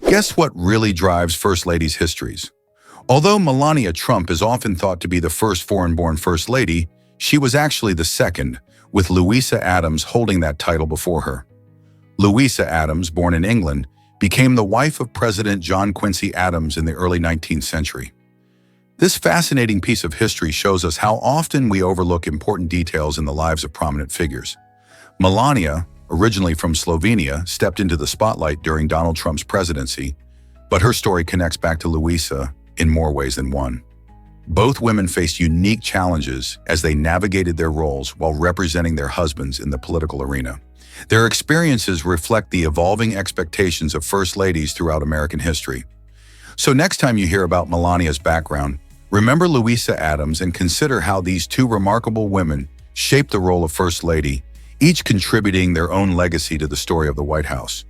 Guess what really drives First Ladies' histories? Although Melania Trump is often thought to be the first foreign-born First Lady, she was actually the second, with Louisa Adams holding that title before her. Louisa Adams, born in England, became the wife of President John Quincy Adams in the early 19th century. This fascinating piece of history shows us how often we overlook important details in the lives of prominent figures. Melania, originally from Slovenia, stepped into the spotlight during Donald Trump's presidency, but her story connects back to Louisa in more ways than one. Both women faced unique challenges as they navigated their roles while representing their husbands in the political arena. Their experiences reflect the evolving expectations of First Ladies throughout American history. So next time you hear about Melania's background, remember Louisa Adams and consider how these two remarkable women shaped the role of First Lady, each contributing their own legacy to the story of the White House.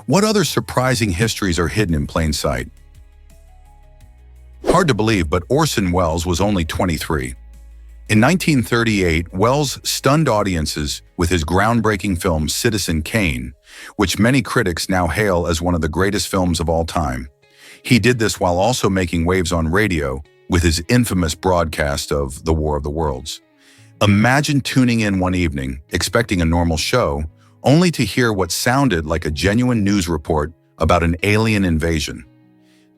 What other surprising histories are hidden in plain sight? Hard to believe, but Orson Welles was only 23. In 1938, Welles stunned audiences with his groundbreaking film Citizen Kane, which many critics now hail as one of the greatest films of all time. He did this while also making waves on radio with his infamous broadcast of The War of the Worlds. Imagine tuning in one evening, expecting a normal show, only to hear what sounded like a genuine news report about an alien invasion.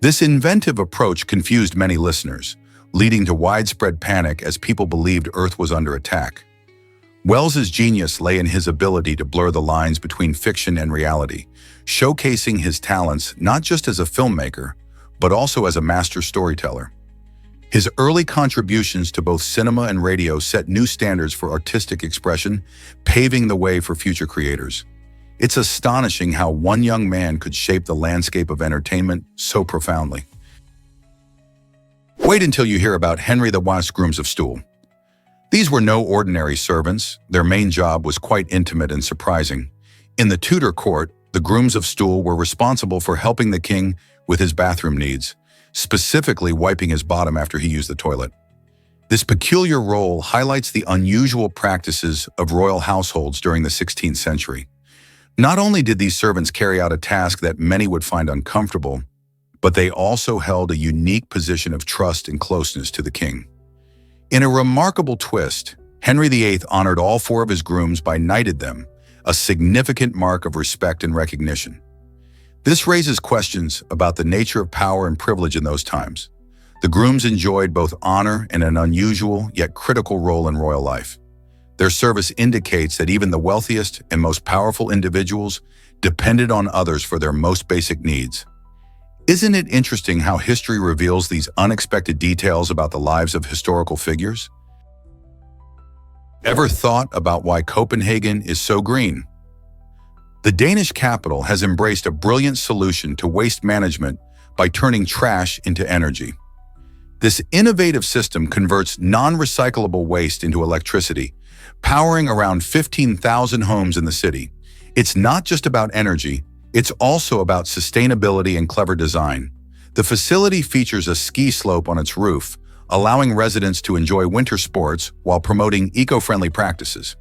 This inventive approach confused many listeners, leading to widespread panic as people believed Earth was under attack. Welles's genius lay in his ability to blur the lines between fiction and reality, showcasing his talents not just as a filmmaker, but also as a master storyteller. His early contributions to both cinema and radio set new standards for artistic expression, paving the way for future creators. It's astonishing how one young man could shape the landscape of entertainment so profoundly. Wait until you hear about Henry VI's grooms of stool. These were no ordinary servants. Their main job was quite intimate and surprising. In the Tudor court, the grooms of stool were responsible for helping the king with his bathroom needs, specifically wiping his bottom after he used the toilet. This peculiar role highlights the unusual practices of royal households during the 16th century. Not only did these servants carry out a task that many would find uncomfortable, but they also held a unique position of trust and closeness to the king. In a remarkable twist, Henry VIII honored all four of his grooms by knighting them, a significant mark of respect and recognition. This raises questions about the nature of power and privilege in those times. The grooms enjoyed both honor and an unusual yet critical role in royal life. Their service indicates that even the wealthiest and most powerful individuals depended on others for their most basic needs. Isn't it interesting how history reveals these unexpected details about the lives of historical figures? Ever thought about why Copenhagen is so green? The Danish capital has embraced a brilliant solution to waste management by turning trash into energy. This innovative system converts non-recyclable waste into electricity, powering around 15,000 homes in the city. It's not just about energy, it's also about sustainability and clever design. The facility features a ski slope on its roof, allowing residents to enjoy winter sports while promoting eco-friendly practices.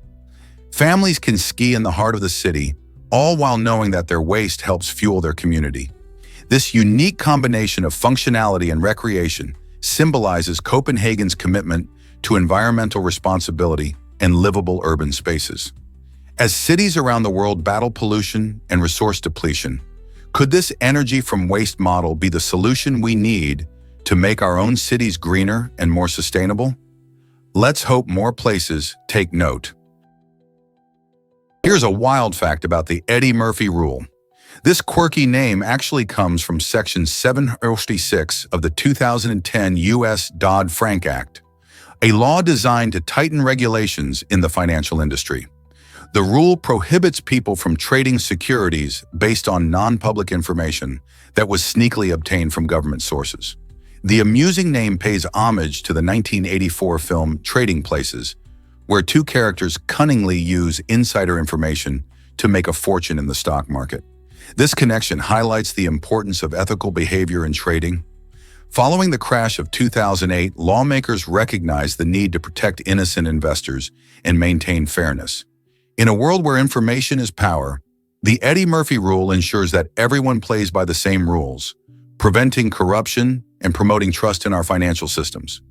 Families can ski in the heart of the city, all while knowing that their waste helps fuel their community. This unique combination of functionality and recreation symbolizes Copenhagen's commitment to environmental responsibility and livable urban spaces. As cities around the world battle pollution and resource depletion, could this energy from waste model be the solution we need to make our own cities greener and more sustainable? Let's hope more places take note. Here's a wild fact about the Eddie Murphy Rule. This quirky name actually comes from Section 736 of the 2010 U.S. Dodd-Frank Act, a law designed to tighten regulations in the financial industry. The rule prohibits people from trading securities based on non-public information that was sneakily obtained from government sources. The amusing name pays homage to the 1984 film Trading Places, where two characters cunningly use insider information to make a fortune in the stock market. This connection highlights the importance of ethical behavior in trading. Following the crash of 2008, lawmakers recognized the need to protect innocent investors and maintain fairness. In a world where information is power, The Eddie Murphy rule ensures that everyone plays by the same rules, preventing corruption and promoting trust in our financial systems.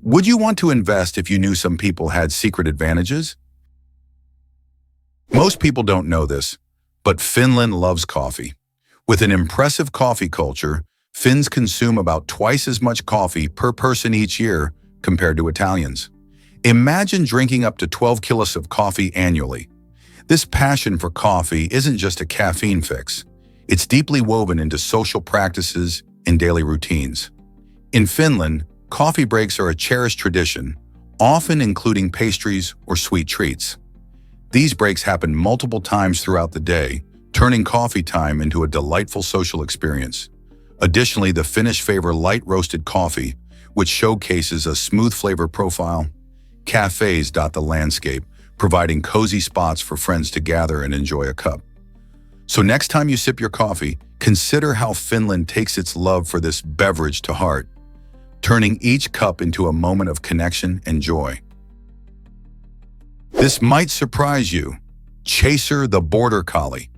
Would you want to invest if you knew some people had secret advantages? Most people don't know this, but Finland loves coffee. With an impressive coffee culture, Finns consume about twice as much coffee per person each year compared to Italians. Imagine drinking up to 12 kilos of coffee annually. This passion for coffee isn't just a caffeine fix. It's deeply woven into social practices and daily routines. In Finland, coffee breaks are a cherished tradition, often including pastries or sweet treats. These breaks happen multiple times throughout the day, turning coffee time into a delightful social experience. Additionally, the Finnish favor light roasted coffee, which showcases a smooth flavor profile. Cafes dot the landscape, providing cozy spots for friends to gather and enjoy a cup. So next time you sip your coffee, consider how Finland takes its love for this beverage to heart, turning each cup into a moment of connection and joy. This might surprise you. Chaser the Border Collie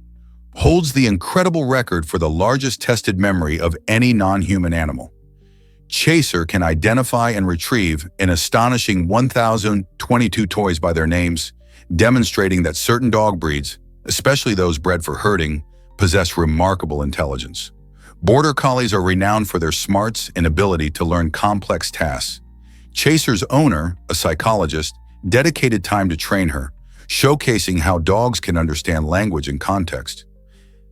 holds the incredible record for the largest tested memory of any non-human animal. Chaser can identify and retrieve an astonishing 1,022 toys by their names, demonstrating that certain dog breeds, especially those bred for herding, possess remarkable intelligence. Border Collies are renowned for their smarts and ability to learn complex tasks. Chaser's owner, a psychologist, dedicated time to train her, showcasing how dogs can understand language and context.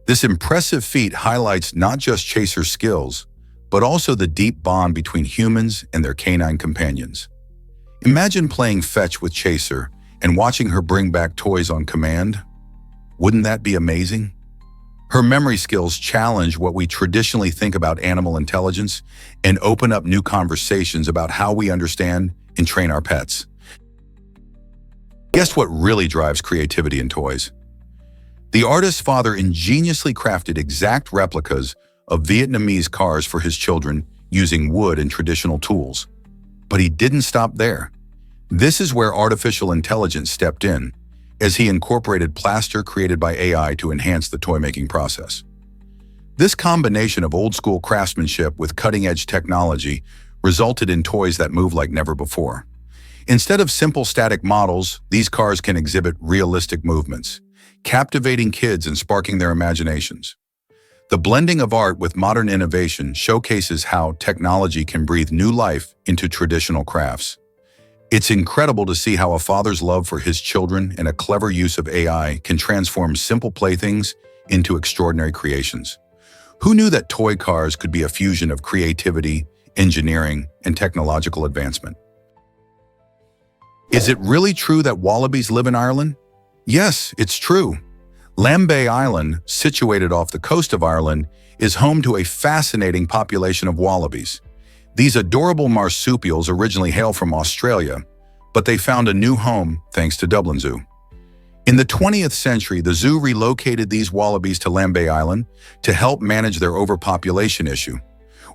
This impressive feat highlights not just Chaser's skills, but also the deep bond between humans and their canine companions. Imagine playing fetch with Chaser and watching her bring back toys on command. Wouldn't that be amazing? Her memory skills challenge what we traditionally think about animal intelligence and open up new conversations about how we understand and train our pets. Guess what really drives creativity in toys? The artist's father ingeniously crafted exact replicas of Vietnamese cars for his children using wood and traditional tools. But he didn't stop there. This is where artificial intelligence stepped in, as he incorporated plaster created by AI to enhance the toy-making process. This combination of old-school craftsmanship with cutting-edge technology resulted in toys that move like never before. Instead of simple static models, these cars can exhibit realistic movements, captivating kids and sparking their imaginations. The blending of art with modern innovation showcases how technology can breathe new life into traditional crafts. It's incredible to see how a father's love for his children and a clever use of AI can transform simple playthings into extraordinary creations. Who knew that toy cars could be a fusion of creativity, engineering, and technological advancement? Is it really true that wallabies live in Ireland? Yes, it's true. Lambay Island, situated off the coast of Ireland, is home to a fascinating population of wallabies. These adorable marsupials originally hail from Australia, but they found a new home thanks to Dublin Zoo. In the 20th century, the zoo relocated these wallabies to Lambay Island to help manage their overpopulation issue.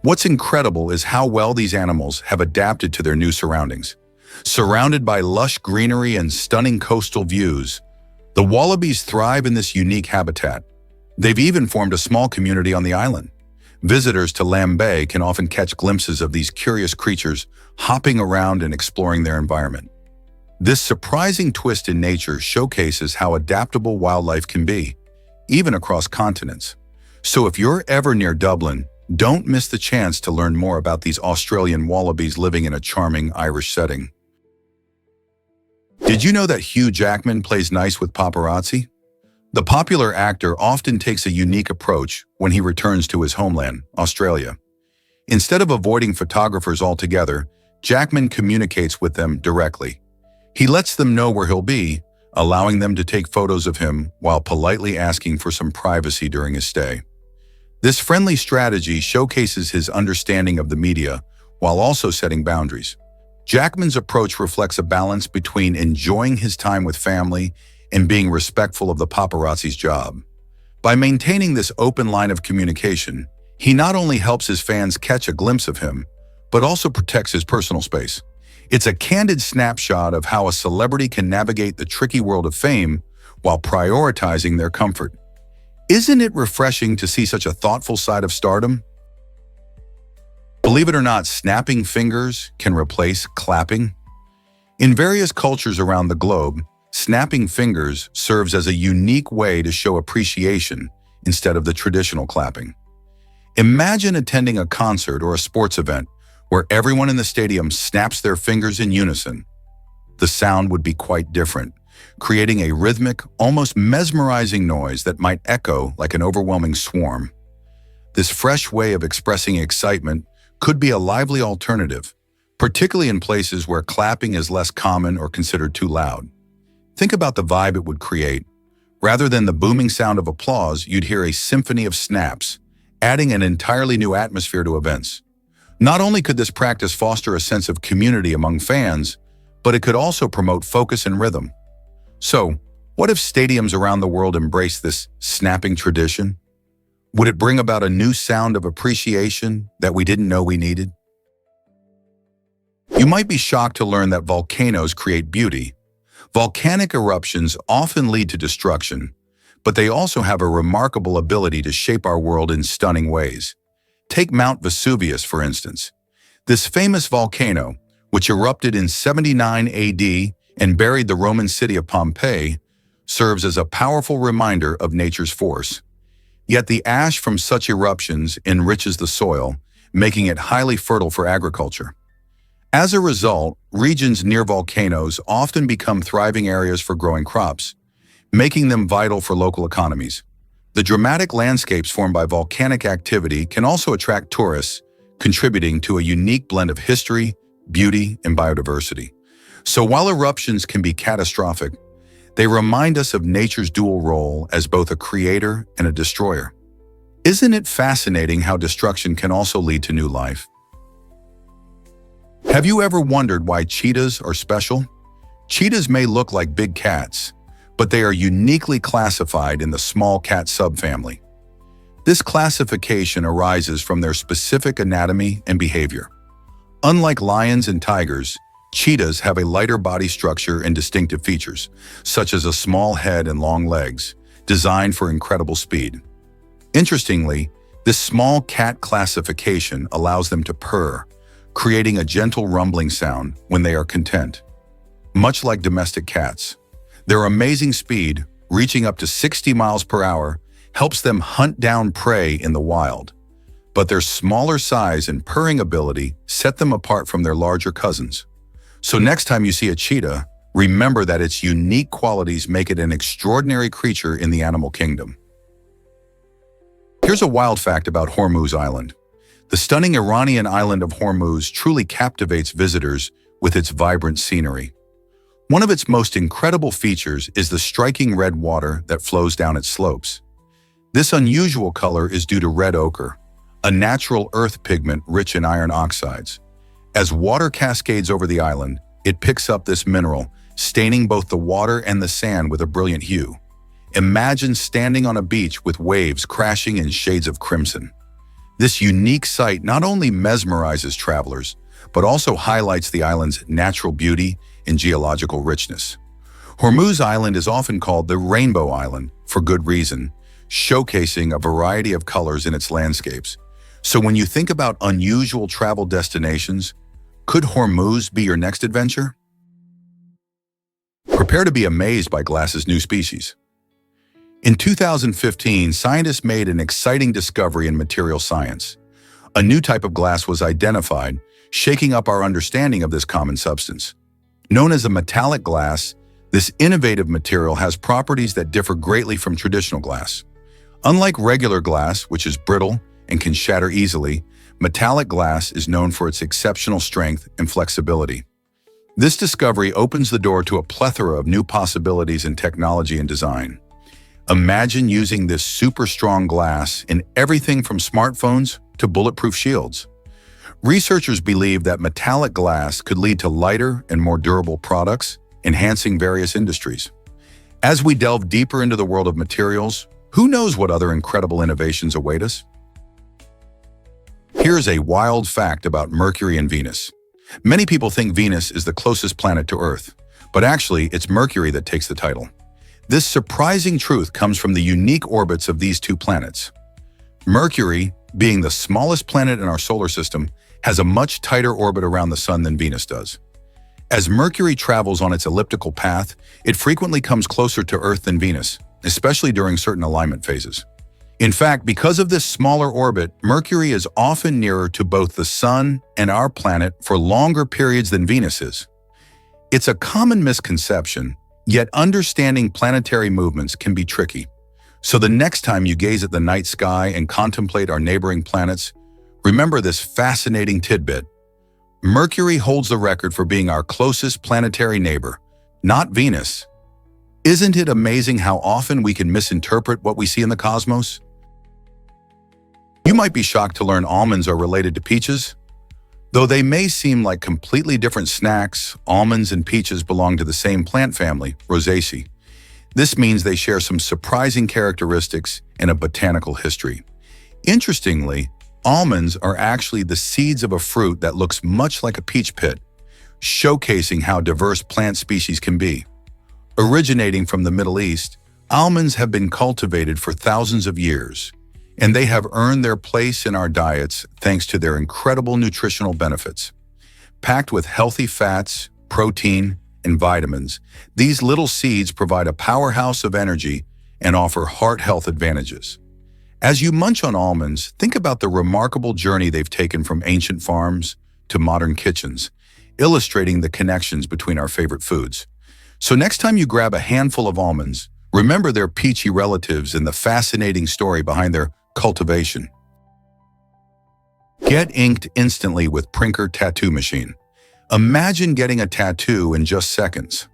What's incredible is how well these animals have adapted to their new surroundings. Surrounded by lush greenery and stunning coastal views, the wallabies thrive in this unique habitat. They've even formed a small community on the island. Visitors to Lambay can often catch glimpses of these curious creatures hopping around and exploring their environment. This surprising twist in nature showcases how adaptable wildlife can be, even across continents. So if you're ever near Dublin, don't miss the chance to learn more about these Australian wallabies living in a charming Irish setting. Did you know that Hugh Jackman plays nice with paparazzi? The popular actor often takes a unique approach when he returns to his homeland, Australia. Instead of avoiding photographers altogether, Jackman communicates with them directly. He lets them know where he'll be, allowing them to take photos of him while politely asking for some privacy during his stay. This friendly strategy showcases his understanding of the media while also setting boundaries. Jackman's approach reflects a balance between enjoying his time with family and being respectful of the paparazzi's job. By maintaining this open line of communication, he not only helps his fans catch a glimpse of him, but also protects his personal space. It's a candid snapshot of how a celebrity can navigate the tricky world of fame while prioritizing their comfort. Isn't it refreshing to see such a thoughtful side of stardom? Believe it or not, snapping fingers can replace clapping. In various cultures around the globe, snapping fingers serves as a unique way to show appreciation instead of the traditional clapping. Imagine attending a concert or a sports event where everyone in the stadium snaps their fingers in unison. The sound would be quite different, creating a rhythmic, almost mesmerizing noise that might echo like an overwhelming swarm. This fresh way of expressing excitement could be a lively alternative, particularly in places where clapping is less common or considered too loud. Think about the vibe it would create. Rather than the booming sound of applause, you'd hear a symphony of snaps, adding an entirely new atmosphere to events. Not only could this practice foster a sense of community among fans, but it could also promote focus and rhythm. So, what if stadiums around the world embraced this snapping tradition? Would it bring about a new sound of appreciation that we didn't know we needed? You might be shocked to learn that volcanoes create beauty. Volcanic eruptions often lead to destruction, but they also have a remarkable ability to shape our world in stunning ways. Take Mount Vesuvius, for instance. This famous volcano, which erupted in 79 AD and buried the Roman city of Pompeii, serves as a powerful reminder of nature's force. Yet the ash from such eruptions enriches the soil, making it highly fertile for agriculture. As a result, regions near volcanoes often become thriving areas for growing crops, making them vital for local economies. The dramatic landscapes formed by volcanic activity can also attract tourists, contributing to a unique blend of history, beauty, and biodiversity. So while eruptions can be catastrophic, they remind us of nature's dual role as both a creator and a destroyer. Isn't it fascinating how destruction can also lead to new life? Have you ever wondered why cheetahs are special? Cheetahs may look like big cats, but they are uniquely classified in the small cat subfamily. This classification arises from their specific anatomy and behavior. Unlike lions and tigers, cheetahs have a lighter body structure and distinctive features, such as a small head and long legs, designed for incredible speed. Interestingly, this small cat classification allows them to purr, creating a gentle rumbling sound when they are content. Much like domestic cats, their amazing speed, reaching up to 60 miles per hour, helps them hunt down prey in the wild. But their smaller size and purring ability set them apart from their larger cousins. So next time you see a cheetah, remember that its unique qualities make it an extraordinary creature in the animal kingdom. Here's a wild fact about Hormuz Island. The stunning Iranian island of Hormuz truly captivates visitors with its vibrant scenery. One of its most incredible features is the striking red water that flows down its slopes. This unusual color is due to red ochre, a natural earth pigment rich in iron oxides. As water cascades over the island, it picks up this mineral, staining both the water and the sand with a brilliant hue. Imagine standing on a beach with waves crashing in shades of crimson. This unique sight not only mesmerizes travelers, but also highlights the island's natural beauty and geological richness. Hormuz Island is often called the Rainbow Island for good reason, showcasing a variety of colors in its landscapes. So when you think about unusual travel destinations, could Hormuz be your next adventure? Prepare to be amazed by glass's new species. In 2015, scientists made an exciting discovery in material science. A new type of glass was identified, shaking up our understanding of this common substance. Known as a metallic glass, this innovative material has properties that differ greatly from traditional glass. Unlike regular glass, which is brittle and can shatter easily, metallic glass is known for its exceptional strength and flexibility. This discovery opens the door to a plethora of new possibilities in technology and design. Imagine using this super strong glass in everything from smartphones to bulletproof shields. Researchers believe that metallic glass could lead to lighter and more durable products, enhancing various industries. As we delve deeper into the world of materials, who knows what other incredible innovations await us? Here's a wild fact about Mercury and Venus. Many people think Venus is the closest planet to Earth, but actually it's Mercury that takes the title. This surprising truth comes from the unique orbits of these two planets. Mercury, being the smallest planet in our solar system, has a much tighter orbit around the Sun than Venus does. As Mercury travels on its elliptical path, it frequently comes closer to Earth than Venus, especially during certain alignment phases. In fact, because of this smaller orbit, Mercury is often nearer to both the Sun and our planet for longer periods than Venus is. It's a common misconception, yet understanding planetary movements can be tricky. So the next time you gaze at the night sky and contemplate our neighboring planets, remember this fascinating tidbit. Mercury holds the record for being our closest planetary neighbor, not Venus. Isn't it amazing how often we can misinterpret what we see in the cosmos? You might be shocked to learn almonds are related to peaches. Though they may seem like completely different snacks, almonds and peaches belong to the same plant family, Rosaceae. This means they share some surprising characteristics and a botanical history. Interestingly, almonds are actually the seeds of a fruit that looks much like a peach pit, showcasing how diverse plant species can be. Originating from the Middle East, almonds have been cultivated for thousands of years, and they have earned their place in our diets thanks to their incredible nutritional benefits. Packed with healthy fats, protein, and vitamins, these little seeds provide a powerhouse of energy and offer heart health advantages. As you munch on almonds, think about the remarkable journey they've taken from ancient farms to modern kitchens, illustrating the connections between our favorite foods. So next time you grab a handful of almonds, remember their peachy relatives and the fascinating story behind their cultivation. Get inked instantly with Prinker Tattoo Machine. Imagine getting a tattoo in just seconds.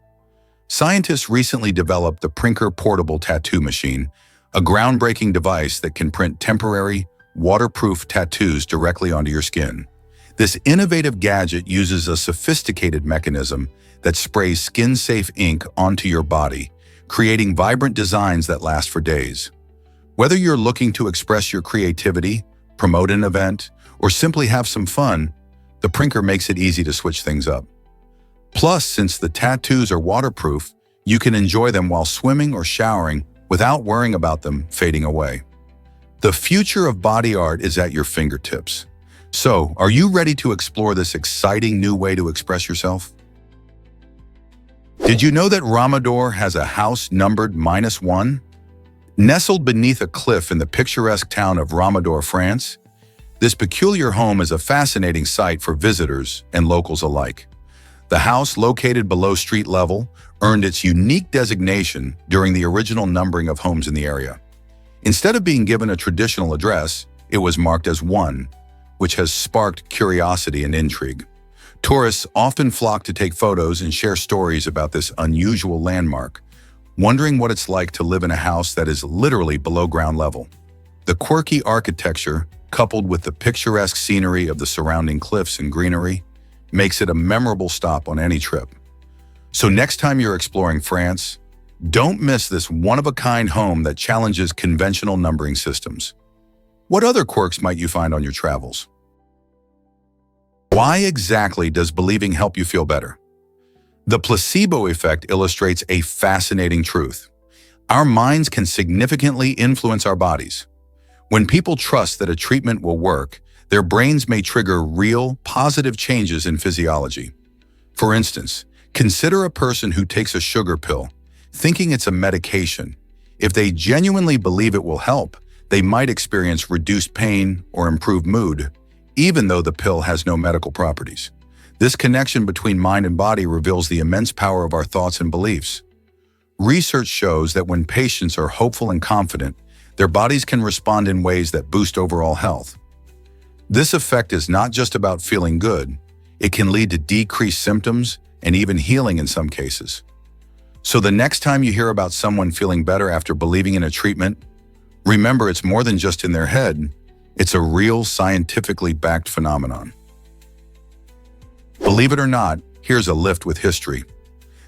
Scientists recently developed the Prinker Portable Tattoo Machine, a groundbreaking device that can print temporary, waterproof tattoos directly onto your skin. This innovative gadget uses a sophisticated mechanism that sprays skin-safe ink onto your body, creating vibrant designs that last for days. Whether you're looking to express your creativity, promote an event, or simply have some fun, the Prinker makes it easy to switch things up. Plus, since the tattoos are waterproof, you can enjoy them while swimming or showering without worrying about them fading away. The future of body art is at your fingertips. So, are you ready to explore this exciting new way to express yourself? Did you know that Ramador has a house numbered -1? Nestled beneath a cliff in the picturesque town of Ramador, France, this peculiar home is a fascinating sight for visitors and locals alike. The house, located below street level, earned its unique designation during the original numbering of homes in the area. Instead of being given a traditional address, it was marked as 1, which has sparked curiosity and intrigue. Tourists often flock to take photos and share stories about this unusual landmark, wondering what it's like to live in a house that is literally below ground level. The quirky architecture, coupled with the picturesque scenery of the surrounding cliffs and greenery, makes it a memorable stop on any trip. So next time you're exploring France, don't miss this one-of-a-kind home that challenges conventional numbering systems. What other quirks might you find on your travels? Why exactly does believing help you feel better? The placebo effect illustrates a fascinating truth. Our minds can significantly influence our bodies. When people trust that a treatment will work, their brains may trigger real, positive changes in physiology. For instance, consider a person who takes a sugar pill, thinking it's a medication. If they genuinely believe it will help, they might experience reduced pain or improved mood, even though the pill has no medical properties. This connection between mind and body reveals the immense power of our thoughts and beliefs. Research shows that when patients are hopeful and confident, their bodies can respond in ways that boost overall health. This effect is not just about feeling good. It can lead to decreased symptoms and even healing in some cases. So the next time you hear about someone feeling better after believing in a treatment, remember it's more than just in their head. It's a real scientifically backed phenomenon. Believe it or not, here's a lift with history.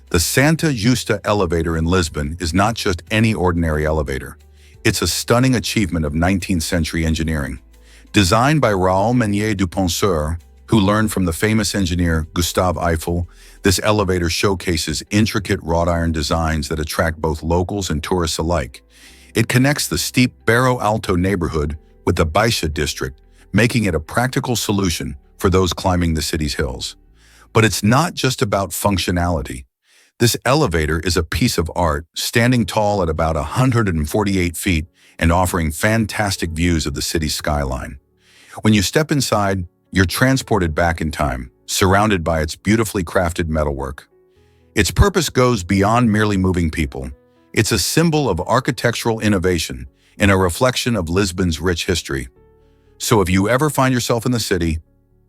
The Santa Justa elevator in Lisbon is not just any ordinary elevator. It's a stunning achievement of 19th century engineering. Designed by Raoul Meunier du Penseur, who learned from the famous engineer Gustav Eiffel. This elevator showcases intricate wrought iron designs that attract both locals and tourists alike. It connects the steep Barro Alto neighborhood with the Baixa district, making it a practical solution for those climbing the city's hills. But it's not just about functionality. This elevator is a piece of art, standing tall at about 148 feet and offering fantastic views of the city's skyline. When you step inside, you're transported back in time, surrounded by its beautifully crafted metalwork. Its purpose goes beyond merely moving people. It's a symbol of architectural innovation and a reflection of Lisbon's rich history. So if you ever find yourself in the city,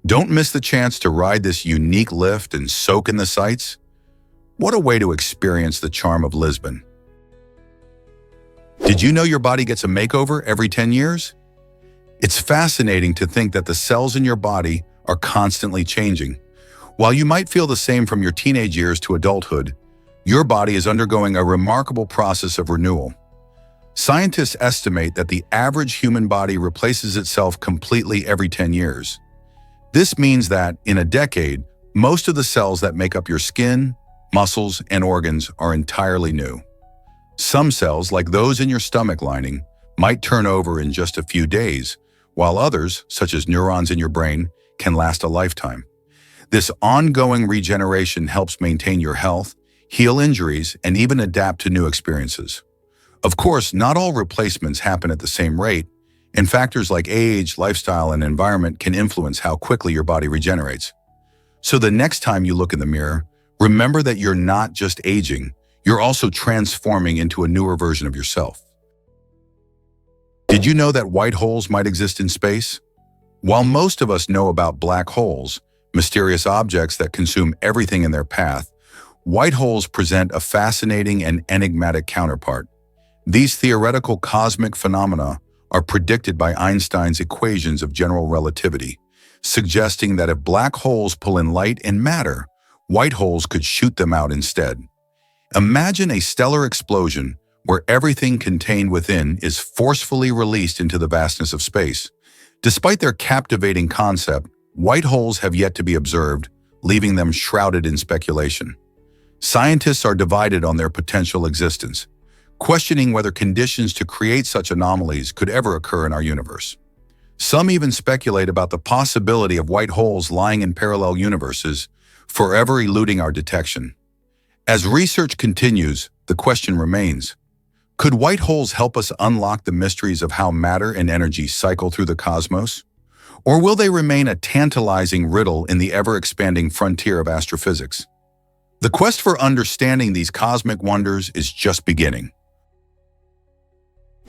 don't miss the chance to ride this unique lift and soak in the sights. What a way to experience the charm of Lisbon. Did you know your body gets a makeover every 10 years? It's fascinating to think that the cells in your body are constantly changing. While you might feel the same from your teenage years to adulthood, your body is undergoing a remarkable process of renewal. Scientists estimate that the average human body replaces itself completely every 10 years. This means that, in a decade, most of the cells that make up your skin, muscles, and organs are entirely new. Some cells, like those in your stomach lining, might turn over in just a few days, while others, such as neurons in your brain, can last a lifetime. This ongoing regeneration helps maintain your health, heal injuries, and even adapt to new experiences. Of course, not all replacements happen at the same rate, and factors like age, lifestyle, and environment can influence how quickly your body regenerates. So the next time you look in the mirror, remember that you're not just aging, you're also transforming into a newer version of yourself. Did you know that white holes might exist in space? While most of us know about black holes, mysterious objects that consume everything in their path, white holes present a fascinating and enigmatic counterpart. These theoretical cosmic phenomena are predicted by Einstein's equations of general relativity, suggesting that if black holes pull in light and matter, white holes could shoot them out instead. Imagine a stellar explosion where everything contained within is forcefully released into the vastness of space. Despite their captivating concept, white holes have yet to be observed, leaving them shrouded in speculation. Scientists are divided on their potential existence, questioning whether conditions to create such anomalies could ever occur in our universe. Some even speculate about the possibility of white holes lying in parallel universes, forever eluding our detection. As research continues, the question remains: could white holes help us unlock the mysteries of how matter and energy cycle through the cosmos? Or will they remain a tantalizing riddle in the ever-expanding frontier of astrophysics? The quest for understanding these cosmic wonders is just beginning.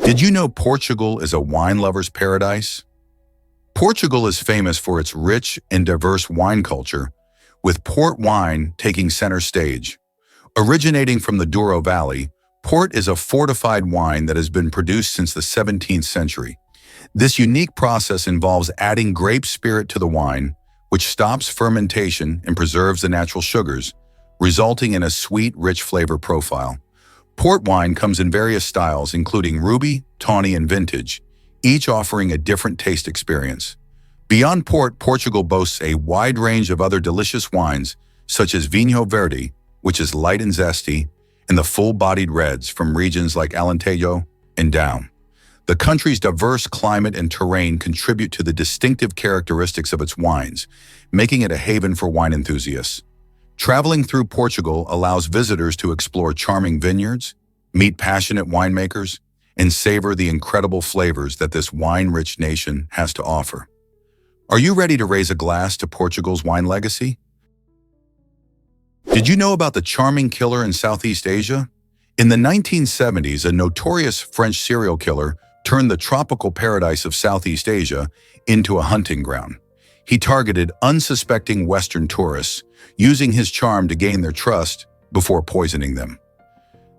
Did you know Portugal is a wine lover's paradise? Portugal is famous for its rich and diverse wine culture, with port wine taking center stage. Originating from the Douro Valley, port is a fortified wine that has been produced since the 17th century. This unique process involves adding grape spirit to the wine, which stops fermentation and preserves the natural sugars, resulting in a sweet, rich flavor profile. Port wine comes in various styles, including ruby, tawny, and vintage, each offering a different taste experience. Beyond port, Portugal boasts a wide range of other delicious wines, such as Vinho Verde, which is light and zesty, and the full-bodied reds from regions like Alentejo and Down. The country's diverse climate and terrain contribute to the distinctive characteristics of its wines, making it a haven for wine enthusiasts. Traveling through Portugal allows visitors to explore charming vineyards, meet passionate winemakers, and savor the incredible flavors that this wine-rich nation has to offer. Are you ready to raise a glass to Portugal's wine legacy? Did you know about the charming killer in Southeast Asia? In the 1970s, a notorious French serial killer turned the tropical paradise of Southeast Asia into a hunting ground. He targeted unsuspecting Western tourists, using his charm to gain their trust before poisoning them.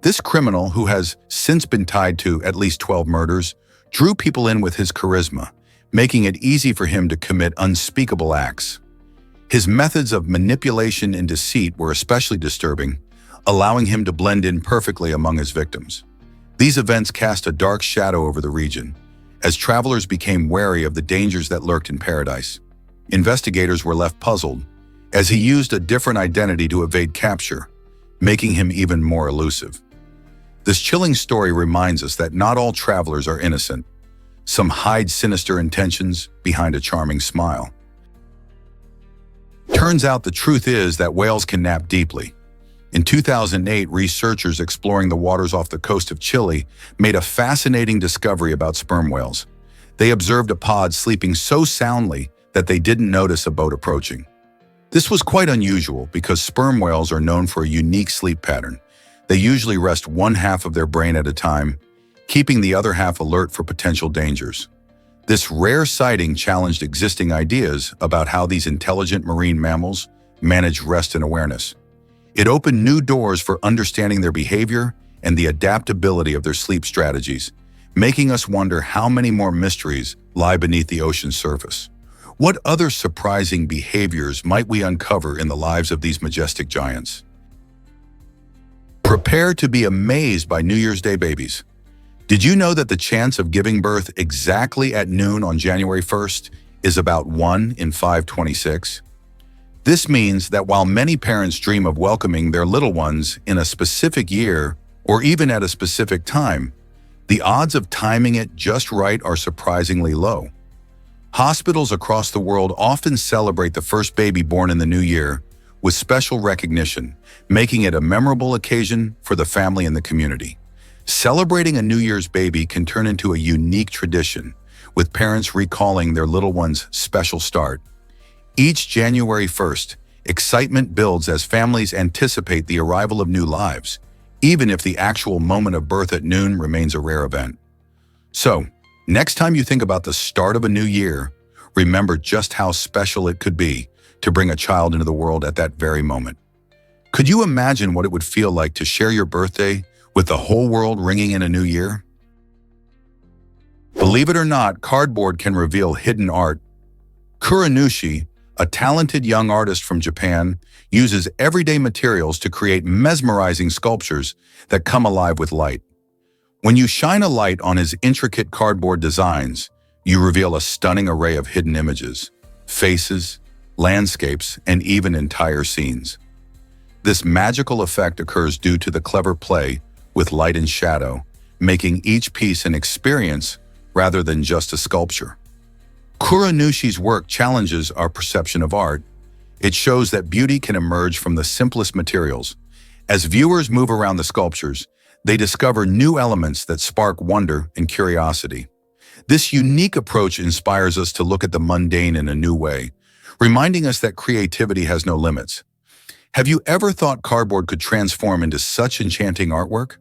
This criminal, who has since been tied to at least 12 murders, drew people in with his charisma, making it easy for him to commit unspeakable acts. His methods of manipulation and deceit were especially disturbing, allowing him to blend in perfectly among his victims. These events cast a dark shadow over the region, as travelers became wary of the dangers that lurked in paradise. investigators were left puzzled, as he used a different identity to evade capture, making him even more elusive. This chilling story reminds us that not all travelers are innocent. Some hide sinister intentions behind a charming smile. Turns out the truth is that whales can nap deeply. In 2008, researchers exploring the waters off the coast of Chile made a fascinating discovery about sperm whales. They observed a pod sleeping so soundly that they didn't notice a boat approaching. This was quite unusual because sperm whales are known for a unique sleep pattern. They usually rest one half of their brain at a time, keeping the other half alert for potential dangers. This rare sighting challenged existing ideas about how these intelligent marine mammals manage rest and awareness. It opened new doors for understanding their behavior and the adaptability of their sleep strategies, making us wonder how many more mysteries lie beneath the ocean's surface. What other surprising behaviors might we uncover in the lives of these majestic giants? Prepare to be amazed by New Year's Day babies. Did you know that the chance of giving birth exactly at noon on January 1st is about 1 in 526? This means that while many parents dream of welcoming their little ones in a specific year or even at a specific time, the odds of timing it just right are surprisingly low. Hospitals across the world often celebrate the first baby born in the new year with special recognition, making it a memorable occasion for the family and the community. Celebrating a New Year's baby can turn into a unique tradition, with parents recalling their little one's special start. Each January 1st, excitement builds as families anticipate the arrival of new lives, even if the actual moment of birth at noon remains a rare event. So, next time you think about the start of a new year, remember just how special it could be to bring a child into the world at that very moment. Could you imagine what it would feel like to share your birthday with the whole world ringing in a new year? Believe it or not, cardboard can reveal hidden art. Kuranushi, a talented young artist from Japan, uses everyday materials to create mesmerizing sculptures that come alive with light. When you shine a light on his intricate cardboard designs, you reveal a stunning array of hidden images, faces, landscapes, and even entire scenes. This magical effect occurs due to the clever play with light and shadow, making each piece an experience rather than just a sculpture. Kuranushi's work challenges our perception of art. It shows that beauty can emerge from the simplest materials. As viewers move around the sculptures, they discover new elements that spark wonder and curiosity. This unique approach inspires us to look at the mundane in a new way, reminding us that creativity has no limits. Have you ever thought cardboard could transform into such enchanting artwork?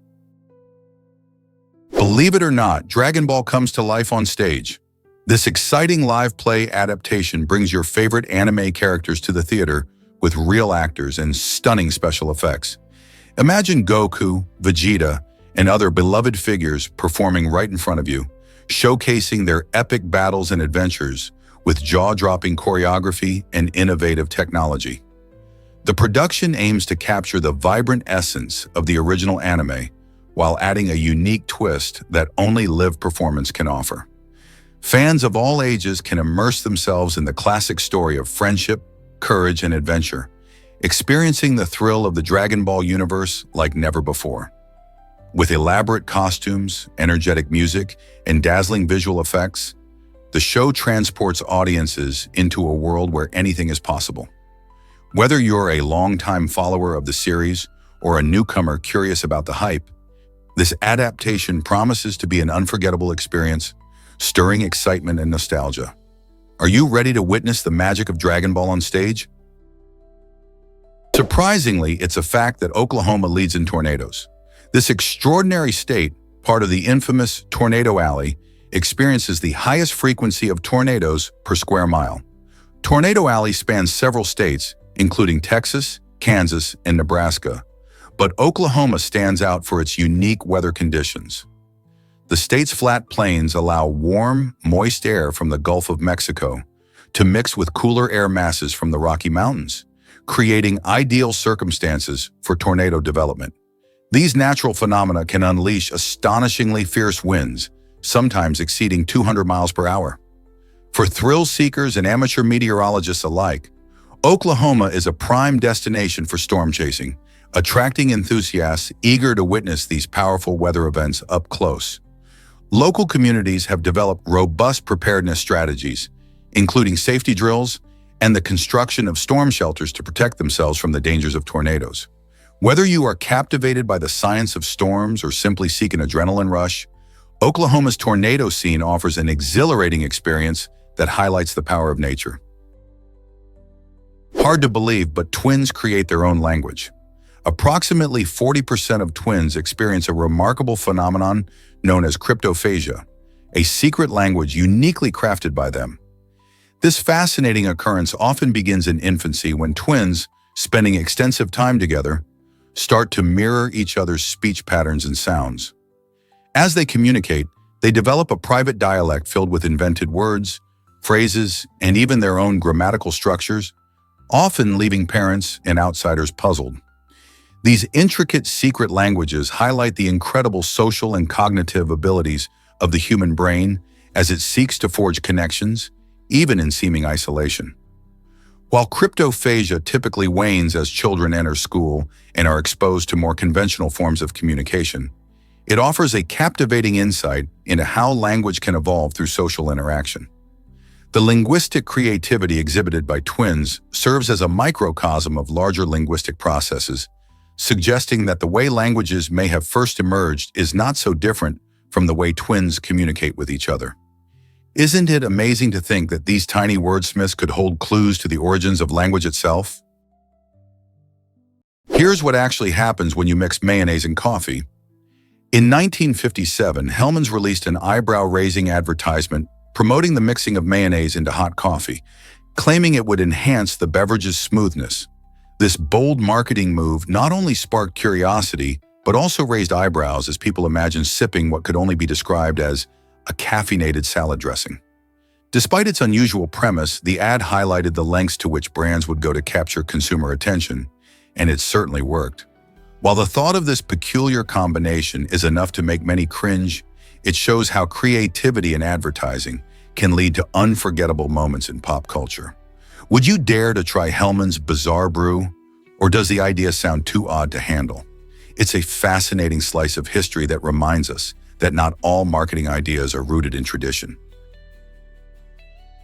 Believe it or not, Dragon Ball comes to life on stage. This exciting live play adaptation brings your favorite anime characters to the theater with real actors and stunning special effects. Imagine Goku, Vegeta, and other beloved figures performing right in front of you, showcasing their epic battles and adventures with jaw-dropping choreography and innovative technology. The production aims to capture the vibrant essence of the original anime while adding a unique twist that only live performance can offer. Fans of all ages can immerse themselves in the classic story of friendship, courage, and adventure, experiencing the thrill of the Dragon Ball universe like never before. With elaborate costumes, energetic music, and dazzling visual effects, the show transports audiences into a world where anything is possible. Whether you're a longtime follower of the series or a newcomer curious about the hype, this adaptation promises to be an unforgettable experience, stirring excitement and nostalgia. Are you ready to witness the magic of Dragon Ball on stage? Surprisingly, it's a fact that Oklahoma leads in tornadoes. This extraordinary state, part of the infamous Tornado Alley, experiences the highest frequency of tornadoes per square mile. Tornado Alley spans several states, including Texas, Kansas, and Nebraska, but Oklahoma stands out for its unique weather conditions. The state's flat plains allow warm, moist air from the Gulf of Mexico to mix with cooler air masses from the Rocky Mountains, creating ideal circumstances for tornado development. These natural phenomena can unleash astonishingly fierce winds, sometimes exceeding 200 miles per hour. For thrill seekers and amateur meteorologists alike, Oklahoma is a prime destination for storm chasing, attracting enthusiasts eager to witness these powerful weather events up close. Local communities have developed robust preparedness strategies, including safety drills and the construction of storm shelters to protect themselves from the dangers of tornadoes. Whether you are captivated by the science of storms or simply seek an adrenaline rush, Oklahoma's tornado scene offers an exhilarating experience that highlights the power of nature. Hard to believe, but twins create their own language. Approximately 40% of twins experience a remarkable phenomenon known as cryptophagia, a secret language uniquely crafted by them. This fascinating occurrence often begins in infancy when twins, spending extensive time together, start to mirror each other's speech patterns and sounds. As they communicate, they develop a private dialect filled with invented words, phrases, and even their own grammatical structures, often leaving parents and outsiders puzzled. These intricate secret languages highlight the incredible social and cognitive abilities of the human brain as it seeks to forge connections, even in seeming isolation. While cryptophagia typically wanes as children enter school and are exposed to more conventional forms of communication, it offers a captivating insight into how language can evolve through social interaction. The linguistic creativity exhibited by twins serves as a microcosm of larger linguistic processes, suggesting that the way languages may have first emerged is not so different from the way twins communicate with each other. Isn't it amazing to think that these tiny wordsmiths could hold clues to the origins of language itself? Here's what actually happens when you mix mayonnaise and coffee. In 1957, Hellmann's released an eyebrow-raising advertisement promoting the mixing of mayonnaise into hot coffee, claiming it would enhance the beverage's smoothness. This bold marketing move not only sparked curiosity, but also raised eyebrows as people imagined sipping what could only be described as a caffeinated salad dressing. Despite its unusual premise, the ad highlighted the lengths to which brands would go to capture consumer attention, and it certainly worked. While the thought of this peculiar combination is enough to make many cringe, it shows how creativity in advertising can lead to unforgettable moments in pop culture. Would you dare to try Hellmann's Bizarre Brew, or does the idea sound too odd to handle? It's a fascinating slice of history that reminds us that not all marketing ideas are rooted in tradition.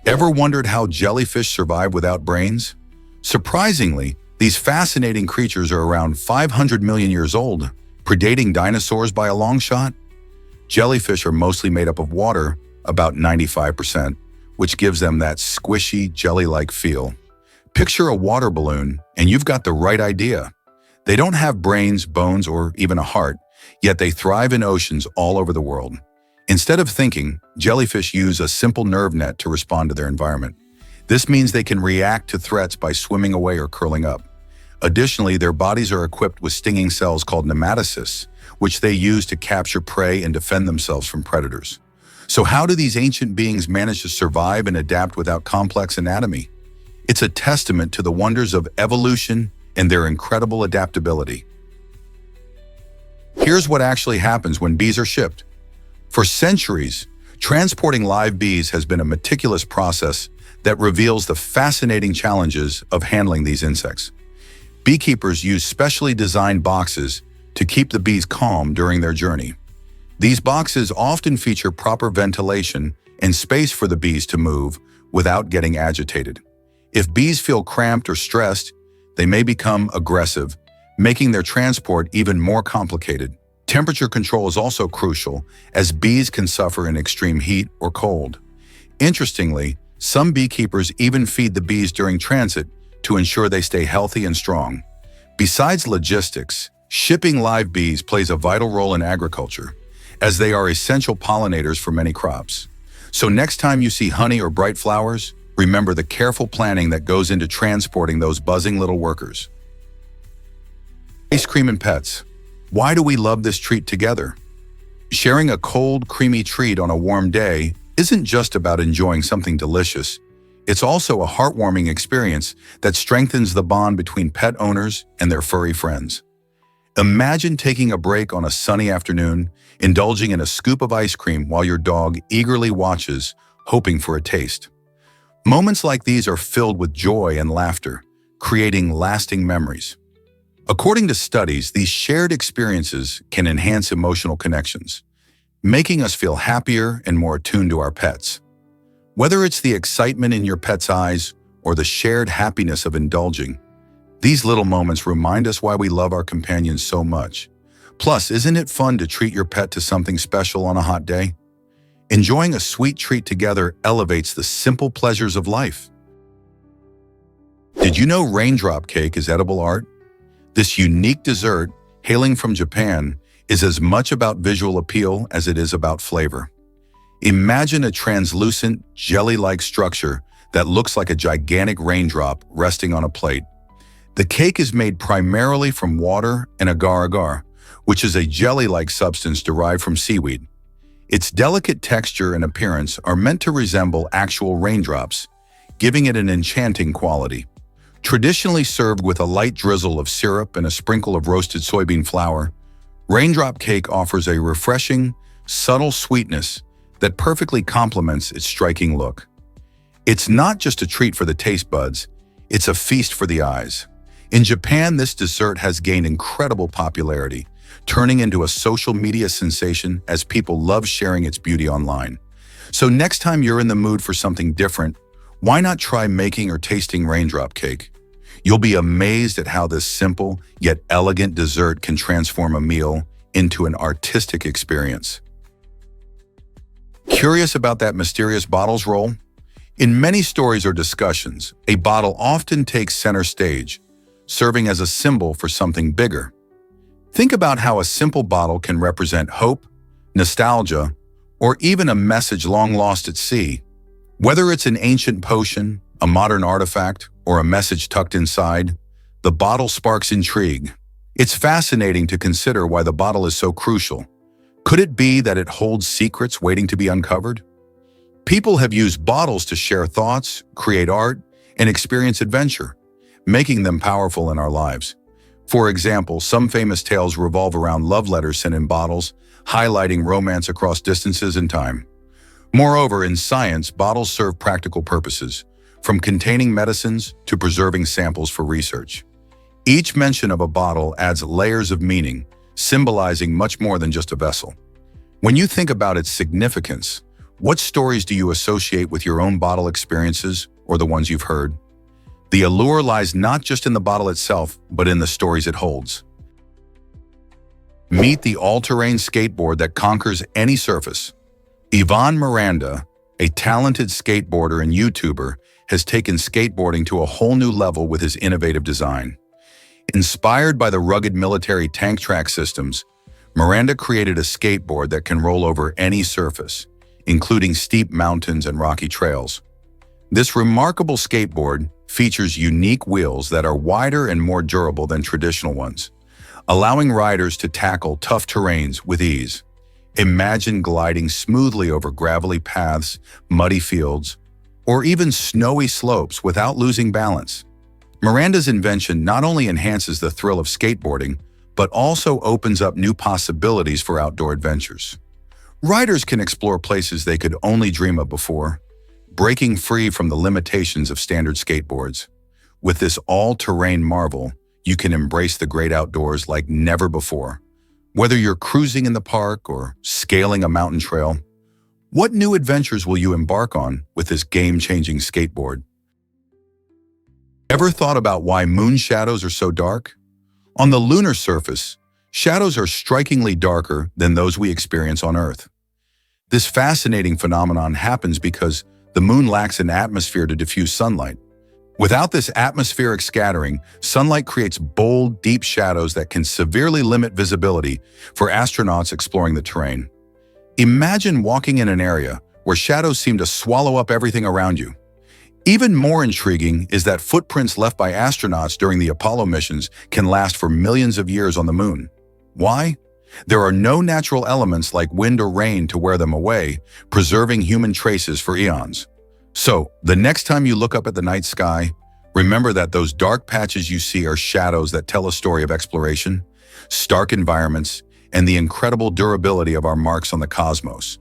Ever wondered how jellyfish survive without brains? Surprisingly, these fascinating creatures are around 500 million years old, predating dinosaurs by a long shot. Jellyfish are mostly made up of water, about 95%, which gives them that squishy, jelly-like feel. Picture a water balloon, and you've got the right idea. They don't have brains, bones, or even a heart, yet they thrive in oceans all over the world. Instead of thinking, jellyfish use a simple nerve net to respond to their environment. This means they can react to threats by swimming away or curling up. Additionally, their bodies are equipped with stinging cells called nematocysts, which they use to capture prey and defend themselves from predators. So how do these ancient beings manage to survive and adapt without complex anatomy? It's a testament to the wonders of evolution and their incredible adaptability. Here's what actually happens when bees are shipped. For centuries, transporting live bees has been a meticulous process that reveals the fascinating challenges of handling these insects. Beekeepers use specially designed boxes to keep the bees calm during their journey. These boxes often feature proper ventilation and space for the bees to move without getting agitated. If bees feel cramped or stressed, they may become aggressive, making their transport even more complicated. Temperature control is also crucial, as bees can suffer in extreme heat or cold. Interestingly, some beekeepers even feed the bees during transit to ensure they stay healthy and strong. Besides logistics, shipping live bees plays a vital role in agriculture, as they are essential pollinators for many crops. So next time you see honey or bright flowers, remember the careful planning that goes into transporting those buzzing little workers. Ice cream and pets. Why do we love this treat together? Sharing a cold, creamy treat on a warm day isn't just about enjoying something delicious. It's also a heartwarming experience that strengthens the bond between pet owners and their furry friends. Imagine taking a break on a sunny afternoon, indulging in a scoop of ice cream while your dog eagerly watches, hoping for a taste. Moments like these are filled with joy and laughter, creating lasting memories. According to studies, these shared experiences can enhance emotional connections, making us feel happier and more attuned to our pets. Whether it's the excitement in your pet's eyes or the shared happiness of indulging, these little moments remind us why we love our companions so much. Plus, isn't it fun to treat your pet to something special on a hot day? Enjoying a sweet treat together elevates the simple pleasures of life. Did you know raindrop cake is edible art? This unique dessert, hailing from Japan, is as much about visual appeal as it is about flavor. Imagine a translucent, jelly-like structure that looks like a gigantic raindrop resting on a plate. The cake is made primarily from water and agar-agar, which is a jelly-like substance derived from seaweed. Its delicate texture and appearance are meant to resemble actual raindrops, giving it an enchanting quality. Traditionally served with a light drizzle of syrup and a sprinkle of roasted soybean flour, raindrop cake offers a refreshing, subtle sweetness that perfectly complements its striking look. It's not just a treat for the taste buds, it's a feast for the eyes. In Japan, this dessert has gained incredible popularity, turning into a social media sensation as people love sharing its beauty online. So next time you're in the mood for something different, why not try making or tasting raindrop cake? You'll be amazed at how this simple yet elegant dessert can transform a meal into an artistic experience. Curious about that mysterious bottle's role? In many stories or discussions, a bottle often takes center stage, serving as a symbol for something bigger. Think about how a simple bottle can represent hope, nostalgia, or even a message long lost at sea. Whether it's an ancient potion, a modern artifact, or a message tucked inside, the bottle sparks intrigue. It's fascinating to consider why the bottle is so crucial. Could it be that it holds secrets waiting to be uncovered? People have used bottles to share thoughts, create art, and experience adventure, making them powerful in our lives. For example, some famous tales revolve around love letters sent in bottles, highlighting romance across distances and time. Moreover, in science, bottles serve practical purposes, from containing medicines to preserving samples for research. Each mention of a bottle adds layers of meaning, symbolizing much more than just a vessel. When you think about its significance, what stories do you associate with your own bottle experiences or the ones you've heard? The allure lies not just in the bottle itself, but in the stories it holds. Meet the all-terrain skateboard that conquers any surface. Ivan Miranda, a talented skateboarder and YouTuber, has taken skateboarding to a whole new level with his innovative design. Inspired by the rugged military tank track systems, Miranda created a skateboard that can roll over any surface, including steep mountains and rocky trails. This remarkable skateboard features unique wheels that are wider and more durable than traditional ones, allowing riders to tackle tough terrains with ease. Imagine gliding smoothly over gravelly paths, muddy fields, or even snowy slopes without losing balance. Miranda's invention not only enhances the thrill of skateboarding, but also opens up new possibilities for outdoor adventures. Riders can explore places they could only dream of before, breaking free from the limitations of standard skateboards. With this all-terrain marvel, you can embrace the great outdoors like never before. Whether you're cruising in the park or scaling a mountain trail, what new adventures will you embark on with this game-changing skateboard? Ever thought about why moon shadows are so dark? On the lunar surface, shadows are strikingly darker than those we experience on Earth. This fascinating phenomenon happens because the moon lacks an atmosphere to diffuse sunlight. Without this atmospheric scattering, sunlight creates bold, deep shadows that can severely limit visibility for astronauts exploring the terrain. Imagine walking in an area where shadows seem to swallow up everything around you. Even more intriguing is that footprints left by astronauts during the Apollo missions can last for millions of years on the moon. Why? There are no natural elements like wind or rain to wear them away, preserving human traces for eons. So, the next time you look up at the night sky, remember that those dark patches you see are shadows that tell a story of exploration, stark environments, and the incredible durability of our marks on the cosmos.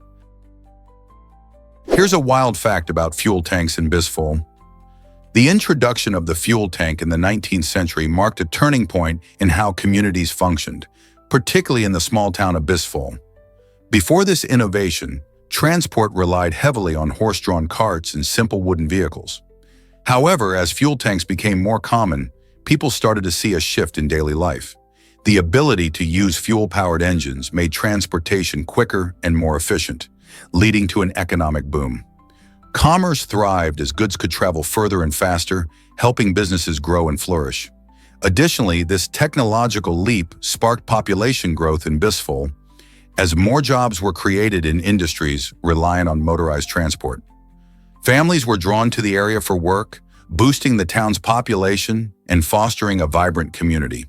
Here's a wild fact about fuel tanks in Bisphol. The introduction of the fuel tank in the 19th century marked a turning point in how communities functioned, particularly in the small town of Bisphol. Before this innovation, transport relied heavily on horse-drawn carts and simple wooden vehicles. However, as fuel tanks became more common, people started to see a shift in daily life. The ability to use fuel-powered engines made transportation quicker and more efficient, leading to an economic boom. Commerce thrived as goods could travel further and faster, helping businesses grow and flourish. Additionally, this technological leap sparked population growth in Bisphol, as more jobs were created in industries reliant on motorized transport. Families were drawn to the area for work, boosting the town's population and fostering a vibrant community.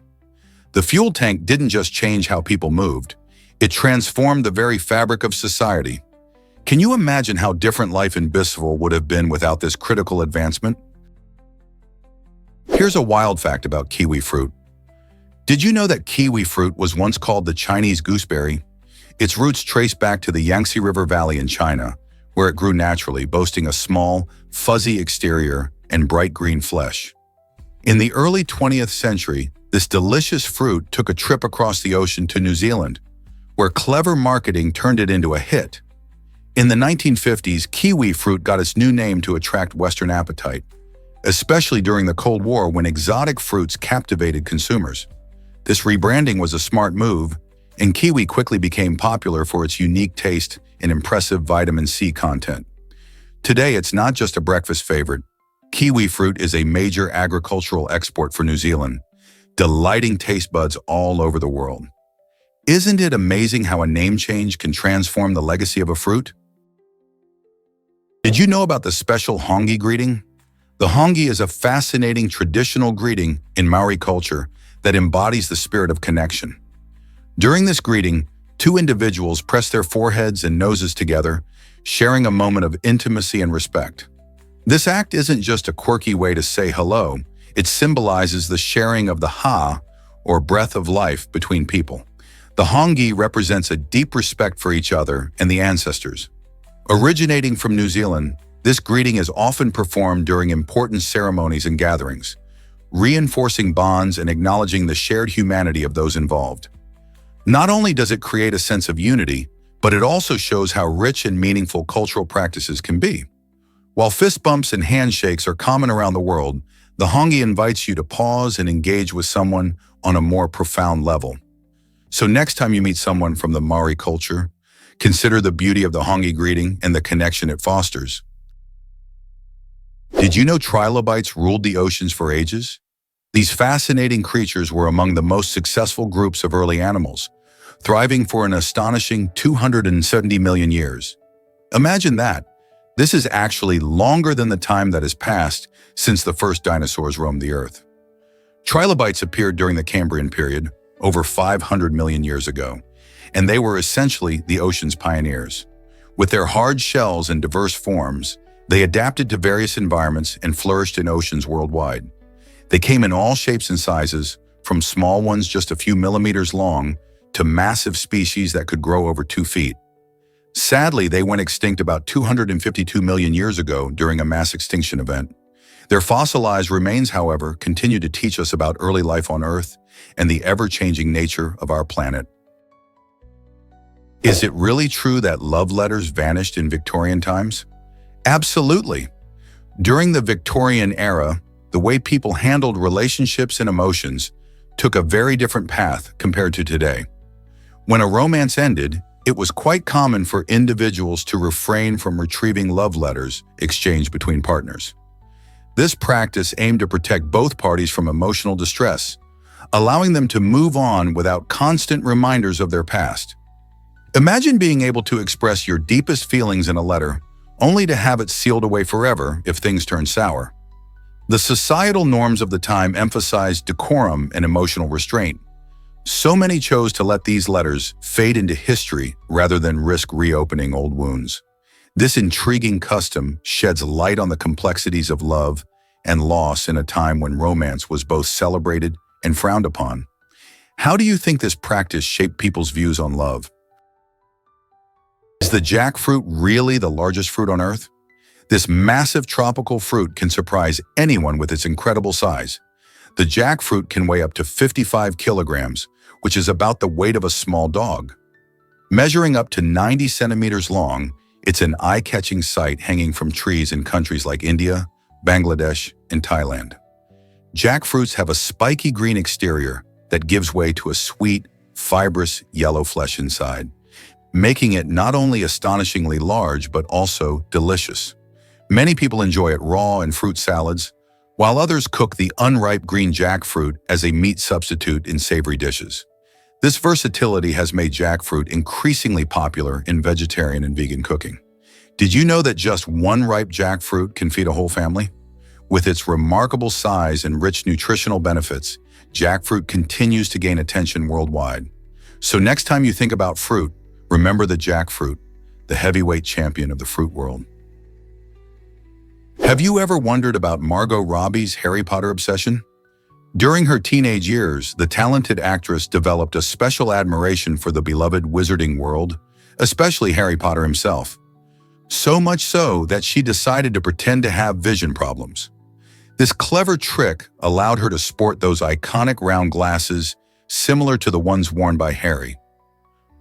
The fuel tank didn't just change how people moved, it transformed the very fabric of society. Can you imagine how different life in Bisphol would have been without this critical advancement? Here's a wild fact about kiwi fruit. Did you know that kiwi fruit was once called the Chinese gooseberry? Its roots trace back to the Yangtze River Valley in China, where it grew naturally, boasting a small, fuzzy exterior and bright green flesh. In the early 20th century, this delicious fruit took a trip across the ocean to New Zealand, where clever marketing turned it into a hit. In the 1950s, kiwi fruit got its new name to attract Western appetite, especially during the Cold War when exotic fruits captivated consumers. This rebranding was a smart move, and kiwi quickly became popular for its unique taste and impressive vitamin C content. Today, it's not just a breakfast favorite. Kiwi fruit is a major agricultural export for New Zealand, delighting taste buds all over the world. Isn't it amazing how a name change can transform the legacy of a fruit? Did you know about the special hongi greeting? The hongi is a fascinating traditional greeting in Maori culture that embodies the spirit of connection. During this greeting, two individuals press their foreheads and noses together, sharing a moment of intimacy and respect. This act isn't just a quirky way to say hello, it symbolizes the sharing of the ha, or breath of life, between people. The hongi represents a deep respect for each other and the ancestors. Originating from New Zealand, this greeting is often performed during important ceremonies and gatherings, reinforcing bonds and acknowledging the shared humanity of those involved. Not only does it create a sense of unity, but it also shows how rich and meaningful cultural practices can be. While fist bumps and handshakes are common around the world, the hongi invites you to pause and engage with someone on a more profound level. So next time you meet someone from the Maori culture, consider the beauty of the hongi greeting and the connection it fosters. Did you know trilobites ruled the oceans for ages? These fascinating creatures were among the most successful groups of early animals, thriving for an astonishing 270 million years. Imagine that. This is actually longer than the time that has passed since the first dinosaurs roamed the Earth. Trilobites appeared during the Cambrian period, over 500 million years ago, and they were essentially the ocean's pioneers. With their hard shells and diverse forms, they adapted to various environments and flourished in oceans worldwide. They came in all shapes and sizes, from small ones just a few millimeters long to massive species that could grow over 2 feet. Sadly, they went extinct about 252 million years ago during a mass extinction event. Their fossilized remains, however, continue to teach us about early life on Earth and the ever-changing nature of our planet. Is it really true that love letters vanished in Victorian times? Absolutely. During the Victorian era, the way people handled relationships and emotions took a very different path compared to today. When a romance ended, it was quite common for individuals to refrain from retrieving love letters exchanged between partners. This practice aimed to protect both parties from emotional distress, allowing them to move on without constant reminders of their past. Imagine being able to express your deepest feelings in a letter, only to have it sealed away forever if things turn sour. The societal norms of the time emphasized decorum and emotional restraint. So many chose to let these letters fade into history rather than risk reopening old wounds. This intriguing custom sheds light on the complexities of love and loss in a time when romance was both celebrated and frowned upon. How do you think this practice shaped people's views on love? Is the jackfruit really the largest fruit on Earth? This massive tropical fruit can surprise anyone with its incredible size. The jackfruit can weigh up to 55 kilograms, which is about the weight of a small dog. Measuring up to 90 centimeters long, it's an eye-catching sight hanging from trees in countries like India, Bangladesh, and Thailand. Jackfruits have a spiky green exterior that gives way to a sweet, fibrous yellow flesh inside, making it not only astonishingly large but also delicious. Many people enjoy it raw in fruit salads, while others cook the unripe green jackfruit as a meat substitute in savory dishes. This versatility has made jackfruit increasingly popular in vegetarian and vegan cooking. Did you know that just one ripe jackfruit can feed a whole family? With its remarkable size and rich nutritional benefits, jackfruit continues to gain attention worldwide. So next time you think about fruit, remember the jackfruit, the heavyweight champion of the fruit world. Have you ever wondered about Margot Robbie's Harry Potter obsession? During her teenage years, the talented actress developed a special admiration for the beloved wizarding world, especially Harry Potter himself. So much so that she decided to pretend to have vision problems. This clever trick allowed her to sport those iconic round glasses similar to the ones worn by Harry.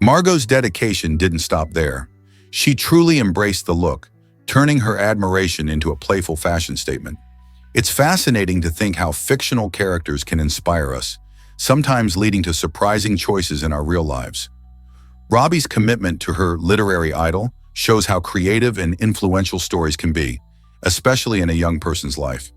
Margot's dedication didn't stop there. She truly embraced the look, turning her admiration into a playful fashion statement. It's fascinating to think how fictional characters can inspire us, sometimes leading to surprising choices in our real lives. Robbie's commitment to her literary idol shows how creative and influential stories can be, especially in a young person's life.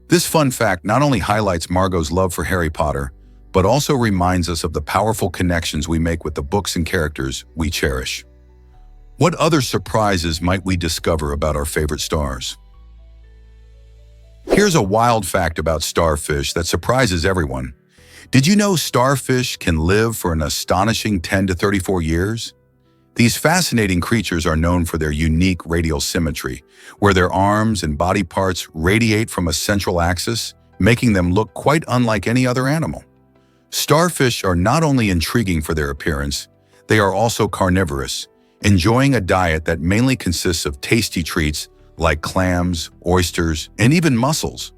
This fun fact not only highlights Margot's love for Harry Potter, but also reminds us of the powerful connections we make with the books and characters we cherish. What other surprises might we discover about our favorite stars? Here's a wild fact about starfish that surprises everyone. Did you know starfish can live for an astonishing 10 to 34 years? These fascinating creatures are known for their unique radial symmetry, where their arms and body parts radiate from a central axis, making them look quite unlike any other animal. Starfish are not only intriguing for their appearance, they are also carnivorous, enjoying a diet that mainly consists of tasty treats like clams, oysters, and even mussels.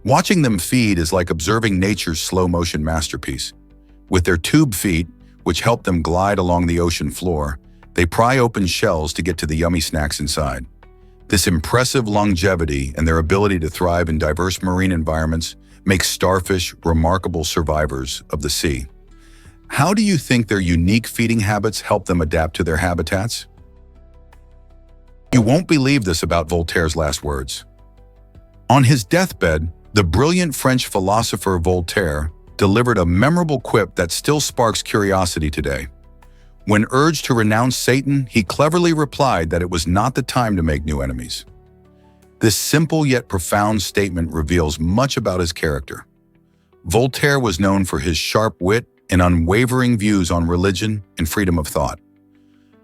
Watching them feed is like observing nature's slow-motion masterpiece. With their tube feet, which help them glide along the ocean floor, they pry open shells to get to the yummy snacks inside. This impressive longevity and their ability to thrive in diverse marine environments makes starfish remarkable survivors of the sea. How do you think their unique feeding habits help them adapt to their habitats? You won't believe this about Voltaire's last words. On his deathbed, the brilliant French philosopher Voltaire delivered a memorable quip that still sparks curiosity today. When urged to renounce Satan, he cleverly replied that it was not the time to make new enemies. This simple yet profound statement reveals much about his character. Voltaire was known for his sharp wit and unwavering views on religion and freedom of thought.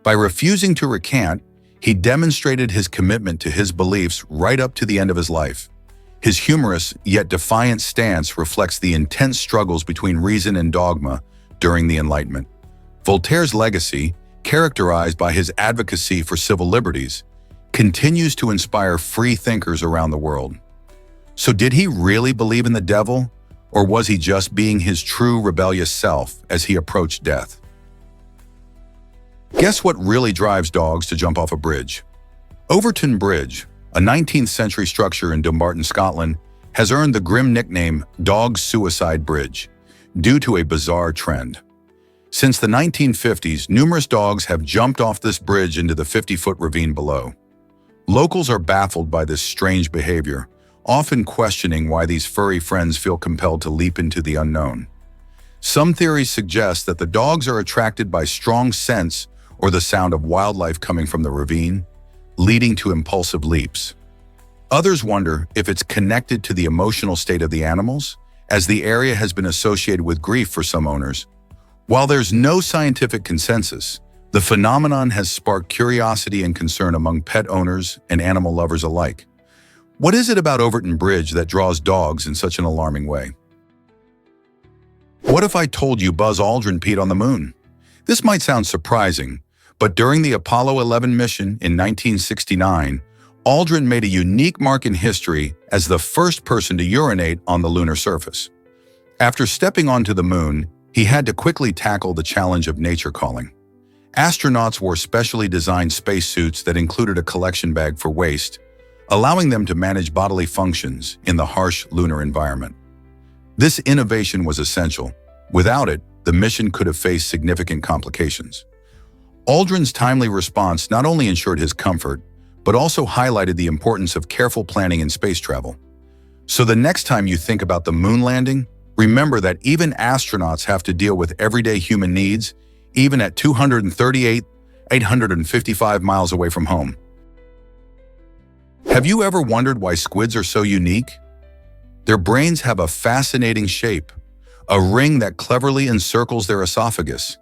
By refusing to recant, he demonstrated his commitment to his beliefs right up to the end of his life. His humorous yet defiant stance reflects the intense struggles between reason and dogma during the Enlightenment. Voltaire's legacy, characterized by his advocacy for civil liberties, continues to inspire free thinkers around the world. So did he really believe in the devil, or was he just being his true rebellious self as he approached death? Guess what really drives dogs to jump off a bridge? Overton Bridge, a 19th century structure in Dumbarton, Scotland, has earned the grim nickname Dog Suicide Bridge due to a bizarre trend. Since the 1950s, numerous dogs have jumped off this bridge into the 50-foot ravine below. Locals are baffled by this strange behavior, often questioning why these furry friends feel compelled to leap into the unknown. Some theories suggest that the dogs are attracted by strong scents or the sound of wildlife coming from the ravine, leading to impulsive leaps. Others wonder if it's connected to the emotional state of the animals, as the area has been associated with grief for some owners. While there's no scientific consensus, the phenomenon has sparked curiosity and concern among pet owners and animal lovers alike. What is it about Overton Bridge that draws dogs in such an alarming way? What if I told you Buzz Aldrin peed on the moon? This might sound surprising, But during the Apollo 11 mission in 1969, Aldrin made a unique mark in history as the first person to urinate on the lunar surface. After stepping onto the moon, he had to quickly tackle the challenge of nature calling. Astronauts wore specially designed spacesuits that included a collection bag for waste, allowing them to manage bodily functions in the harsh lunar environment. This innovation was essential. Without it, the mission could have faced significant complications. Aldrin's timely response not only ensured his comfort, but also highlighted the importance of careful planning in space travel. So the next time you think about the moon landing, remember that even astronauts have to deal with everyday human needs, even at 855 miles away from home. Have you ever wondered why squids are so unique? Their brains have a fascinating shape, a ring that cleverly encircles their esophagus.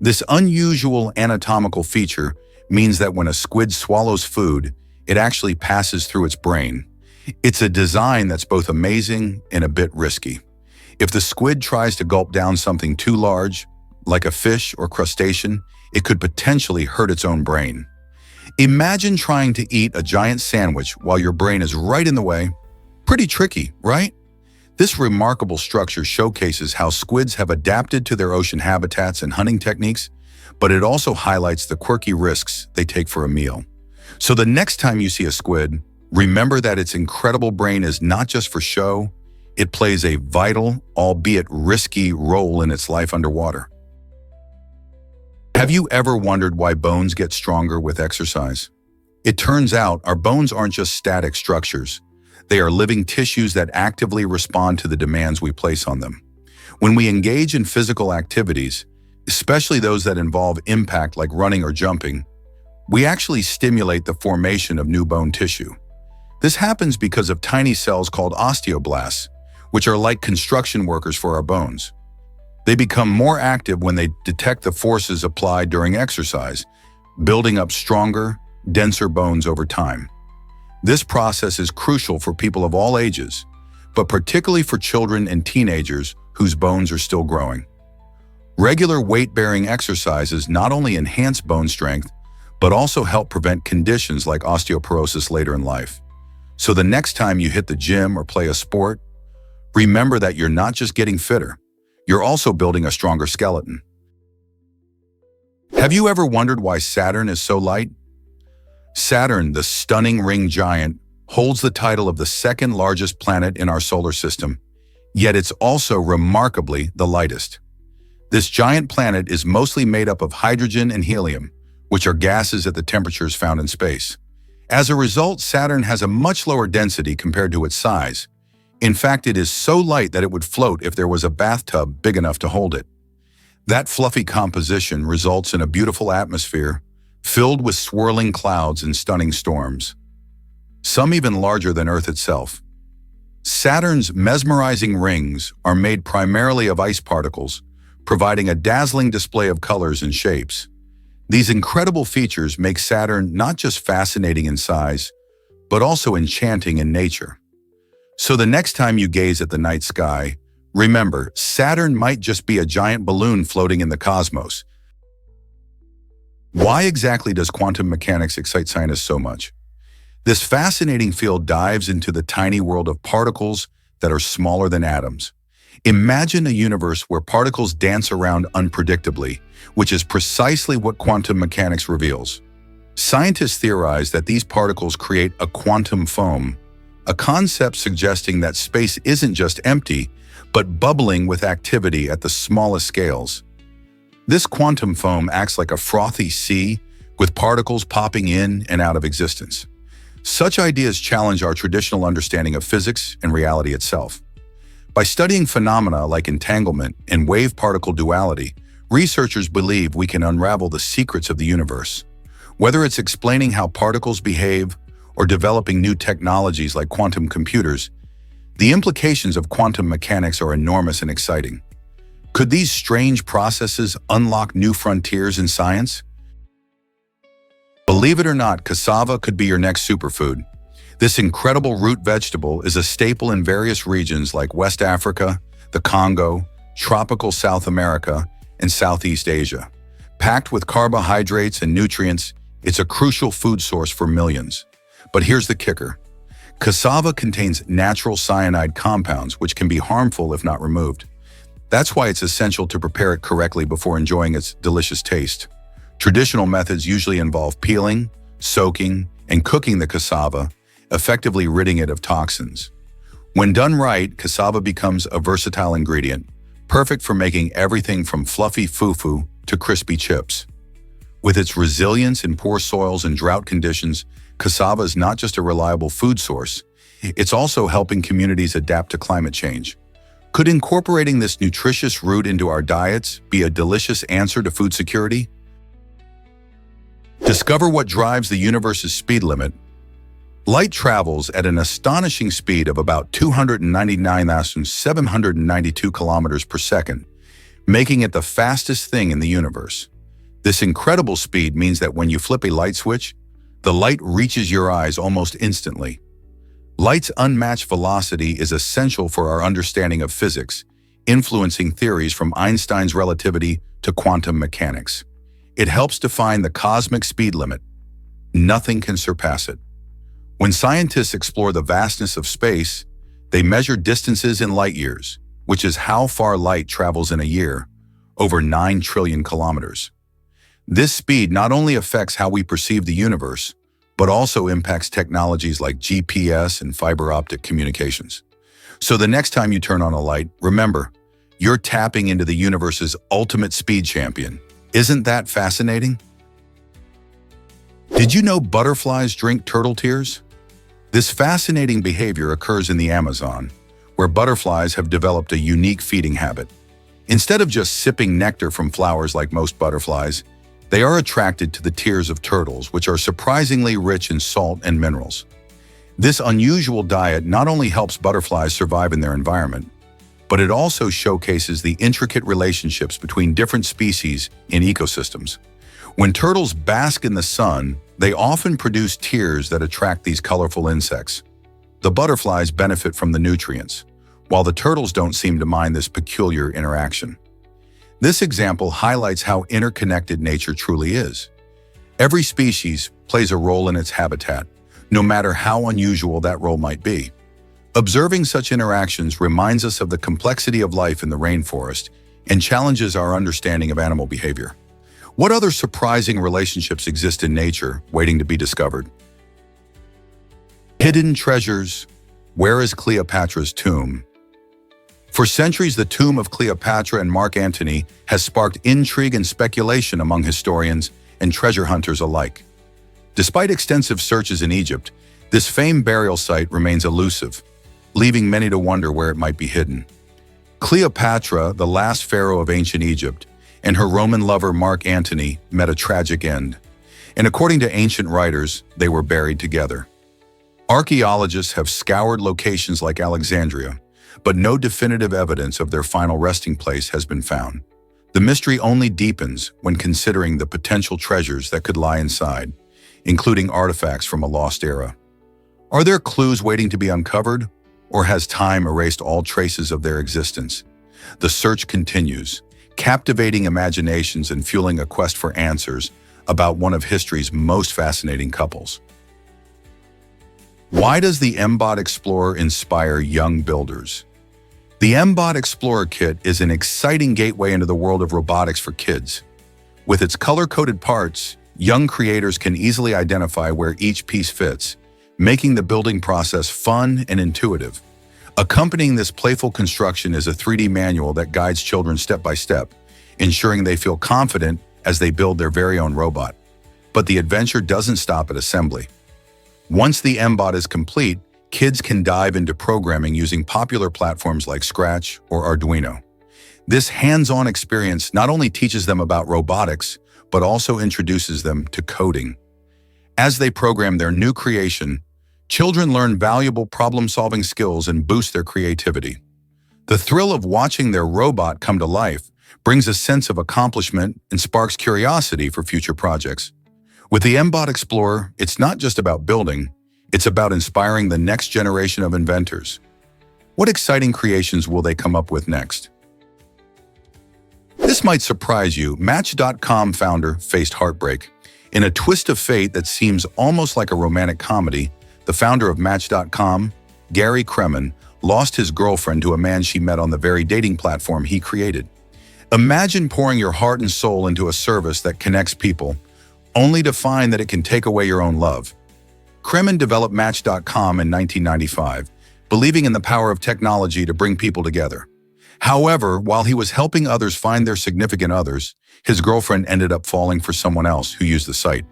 This unusual anatomical feature means that when a squid swallows food, it actually passes through its brain. It's a design that's both amazing and a bit risky. If the squid tries to gulp down something too large, like a fish or crustacean, it could potentially hurt its own brain. Imagine trying to eat a giant sandwich while your brain is right in the way. Pretty tricky, right? This remarkable structure showcases how squids have adapted to their ocean habitats and hunting techniques, but it also highlights the quirky risks they take for a meal. So the next time you see a squid, remember that its incredible brain is not just for show, it plays a vital, albeit risky, role in its life underwater. Have you ever wondered why bones get stronger with exercise? It turns out our bones aren't just static structures. They are living tissues that actively respond to the demands we place on them. When we engage in physical activities, especially those that involve impact like running or jumping, we actually stimulate the formation of new bone tissue. This happens because of tiny cells called osteoblasts, which are like construction workers for our bones. They become more active when they detect the forces applied during exercise, building up stronger, denser bones over time. This process is crucial for people of all ages, but particularly for children and teenagers whose bones are still growing. Regular weight-bearing exercises not only enhance bone strength, but also help prevent conditions like osteoporosis later in life. So the next time you hit the gym or play a sport, remember that you're not just getting fitter, you're also building a stronger skeleton. Have you ever wondered why Saturn is so light? Saturn, the stunning ring giant, holds the title of the second largest planet in our solar system, yet it's also remarkably the lightest. This giant planet is mostly made up of hydrogen and helium, which are gases at the temperatures found in space. As a result, Saturn has a much lower density compared to its size. In fact, it is so light that it would float if there was a bathtub big enough to hold it. That fluffy composition results in a beautiful atmosphere filled with swirling clouds and stunning storms, some even larger than Earth itself. Saturn's mesmerizing rings are made primarily of ice particles, providing a dazzling display of colors and shapes. These incredible features make Saturn not just fascinating in size, but also enchanting in nature. So the next time you gaze at the night sky, remember, Saturn might just be a giant balloon floating in the cosmos. Why exactly does quantum mechanics excite scientists so much? This fascinating field dives into the tiny world of particles that are smaller than atoms. Imagine a universe where particles dance around unpredictably, which is precisely what quantum mechanics reveals. Scientists theorize that these particles create a quantum foam, a concept suggesting that space isn't just empty, but bubbling with activity at the smallest scales. This quantum foam acts like a frothy sea, with particles popping in and out of existence. Such ideas challenge our traditional understanding of physics and reality itself. By studying phenomena like entanglement and wave-particle duality, researchers believe we can unravel the secrets of the universe. Whether it's explaining how particles behave or developing new technologies like quantum computers, the implications of quantum mechanics are enormous and exciting. Could these strange processes unlock new frontiers in science? Believe it or not, cassava could be your next superfood. This incredible root vegetable is a staple in various regions like West Africa, the Congo, tropical South America, and Southeast Asia. Packed with carbohydrates and nutrients, it's a crucial food source for millions. But here's the kicker. Cassava contains natural cyanide compounds which can be harmful if not removed. That's why it's essential to prepare it correctly before enjoying its delicious taste. Traditional methods usually involve peeling, soaking, and cooking the cassava, effectively ridding it of toxins. When done right, cassava becomes a versatile ingredient, perfect for making everything from fluffy fufu to crispy chips. With its resilience in poor soils and drought conditions, cassava is not just a reliable food source, it's also helping communities adapt to climate change. Could incorporating this nutritious root into our diets be a delicious answer to food security? Discover what drives the universe's speed limit. Light travels at an astonishing speed of about 299,792 kilometers per second, making it the fastest thing in the universe. This incredible speed means that when you flip a light switch, the light reaches your eyes almost instantly. Light's unmatched velocity is essential for our understanding of physics, influencing theories from Einstein's relativity to quantum mechanics. It helps define the cosmic speed limit. Nothing can surpass it. When scientists explore the vastness of space, they measure distances in light years, which is how far light travels in a year, over 9 trillion kilometers. This speed not only affects how we perceive the universe, but also impacts technologies like GPS and fiber optic communications. So the next time you turn on a light, remember, you're tapping into the universe's ultimate speed champion. Isn't that fascinating? Did you know butterflies drink turtle tears? This fascinating behavior occurs in the Amazon, where butterflies have developed a unique feeding habit. Instead of just sipping nectar from flowers like most butterflies, they are attracted to the tears of turtles, which are surprisingly rich in salt and minerals. This unusual diet not only helps butterflies survive in their environment, but it also showcases the intricate relationships between different species in ecosystems. When turtles bask in the sun, they often produce tears that attract these colorful insects. The butterflies benefit from the nutrients, while the turtles don't seem to mind this peculiar interaction. This example highlights how interconnected nature truly is. Every species plays a role in its habitat, no matter how unusual that role might be. Observing such interactions reminds us of the complexity of life in the rainforest and challenges our understanding of animal behavior. What other surprising relationships exist in nature waiting to be discovered? Hidden treasures. Where is Cleopatra's tomb? For centuries, the tomb of Cleopatra and Mark Antony has sparked intrigue and speculation among historians and treasure hunters alike. Despite extensive searches in Egypt, this famed burial site remains elusive, leaving many to wonder where it might be hidden. Cleopatra, the last pharaoh of ancient Egypt, and her Roman lover Mark Antony met a tragic end, and according to ancient writers, they were buried together. Archaeologists have scoured locations like Alexandria, but no definitive evidence of their final resting place has been found. The mystery only deepens when considering the potential treasures that could lie inside, including artifacts from a lost era. Are there clues waiting to be uncovered, or has time erased all traces of their existence? The search continues, captivating imaginations and fueling a quest for answers about one of history's most fascinating couples. Why does the MBOT Explorer inspire young builders? The MBOT Explorer Kit is an exciting gateway into the world of robotics for kids. With its color-coded parts, young creators can easily identify where each piece fits, making the building process fun and intuitive. Accompanying this playful construction is a 3D manual that guides children step by step, ensuring they feel confident as they build their very own robot. But the adventure doesn't stop at assembly. Once the MBOT is complete, kids can dive into programming using popular platforms like Scratch or Arduino. This hands-on experience not only teaches them about robotics, but also introduces them to coding. As they program their new creation, children learn valuable problem-solving skills and boost their creativity. The thrill of watching their robot come to life brings a sense of accomplishment and sparks curiosity for future projects. With the MBOT Explorer, it's not just about building, it's about inspiring the next generation of inventors. What exciting creations will they come up with next? This might surprise you. Match.com founder faced heartbreak. In a twist of fate that seems almost like a romantic comedy, the founder of Match.com, Gary Kremen, lost his girlfriend to a man she met on the very dating platform he created. Imagine pouring your heart and soul into a service that connects people, only to find that it can take away your own love. Kremen developed Match.com in 1995, believing in the power of technology to bring people together. However, while he was helping others find their significant others, his girlfriend ended up falling for someone else who used the site.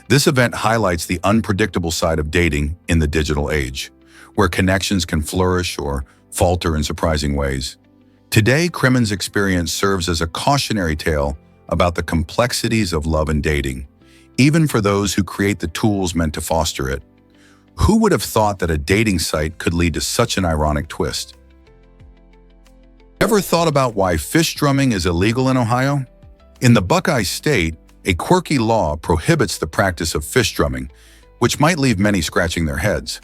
This event highlights the unpredictable side of dating in the digital age, where connections can flourish or falter in surprising ways. Today, Kremen's experience serves as a cautionary tale about the complexities of love and dating, even for those who create the tools meant to foster it. Who would have thought that a dating site could lead to such an ironic twist? Ever thought about why fish drumming is illegal in Ohio? In the Buckeye State, a quirky law prohibits the practice of fish drumming, which might leave many scratching their heads.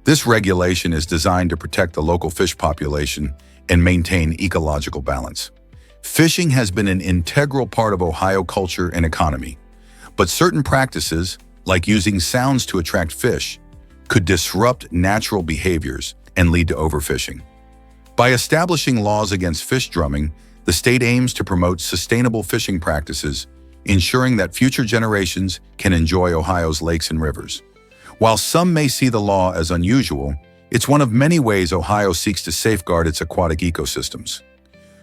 This regulation is designed to protect the local fish population and maintain ecological balance. Fishing has been an integral part of Ohio culture and economy, but certain practices, like using sounds to attract fish, could disrupt natural behaviors and lead to overfishing. By establishing laws against fish drumming, the state aims to promote sustainable fishing practices, ensuring that future generations can enjoy Ohio's lakes and rivers. While some may see the law as unusual, it's one of many ways Ohio seeks to safeguard its aquatic ecosystems.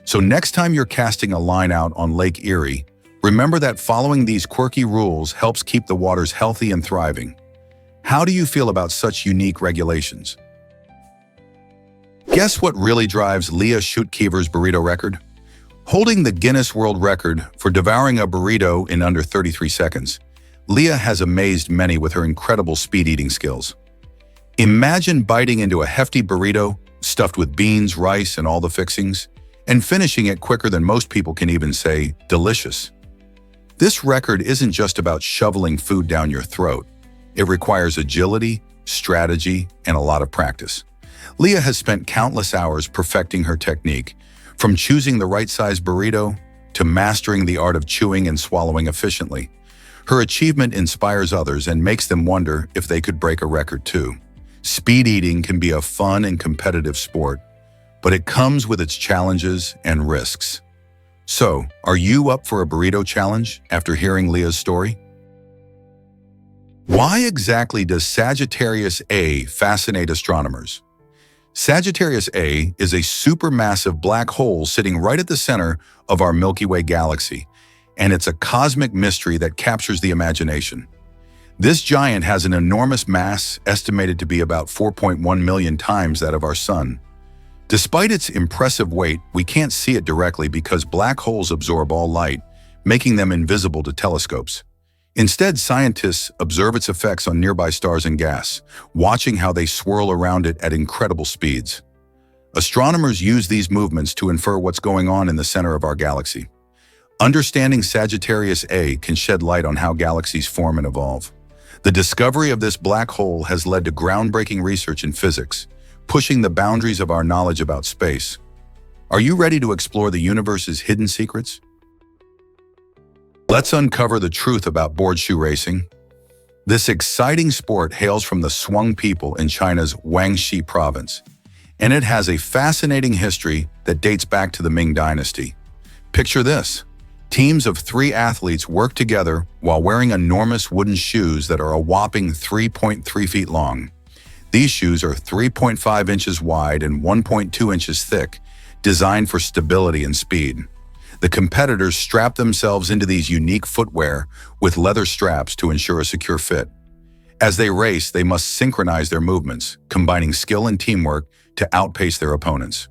So next time you're casting a line out on Lake Erie, remember that following these quirky rules helps keep the waters healthy and thriving. How do you feel about such unique regulations? Guess what really drives Leah Schuttkever's burrito record? Holding the Guinness World Record for devouring a burrito in under 33 seconds, Leah has amazed many with her incredible speed-eating skills. Imagine biting into a hefty burrito stuffed with beans, rice, and all the fixings, and finishing it quicker than most people can even say, delicious. This record isn't just about shoveling food down your throat. It requires agility, strategy, and a lot of practice. Leah has spent countless hours perfecting her technique, from choosing the right-size burrito to mastering the art of chewing and swallowing efficiently. Her achievement inspires others and makes them wonder if they could break a record too. Speed eating can be a fun and competitive sport, but it comes with its challenges and risks. So, are you up for a burrito challenge after hearing Leah's story? Why exactly does Sagittarius A fascinate astronomers? Sagittarius A is a supermassive black hole sitting right at the center of our Milky Way galaxy, and it's a cosmic mystery that captures the imagination. This giant has an enormous mass, estimated to be about 4.1 million times that of our Sun. Despite its impressive weight, we can't see it directly because black holes absorb all light, making them invisible to telescopes. Instead, scientists observe its effects on nearby stars and gas, watching how they swirl around it at incredible speeds. Astronomers use these movements to infer what's going on in the center of our galaxy. Understanding Sagittarius A can shed light on how galaxies form and evolve. The discovery of this black hole has led to groundbreaking research in physics, pushing the boundaries of our knowledge about space. Are you ready to explore the universe's hidden secrets? Let's uncover the truth about board shoe racing. This exciting sport hails from the Shuang people in China's Guangxi province, and it has a fascinating history that dates back to the Ming Dynasty. Picture this. Teams of 3 athletes work together while wearing enormous wooden shoes that are a whopping 3.3 feet long. These shoes are 3.5 inches wide and 1.2 inches thick, designed for stability and speed. The competitors strap themselves into these unique footwear with leather straps to ensure a secure fit. As they race, they must synchronize their movements, combining skill and teamwork to outpace their opponents.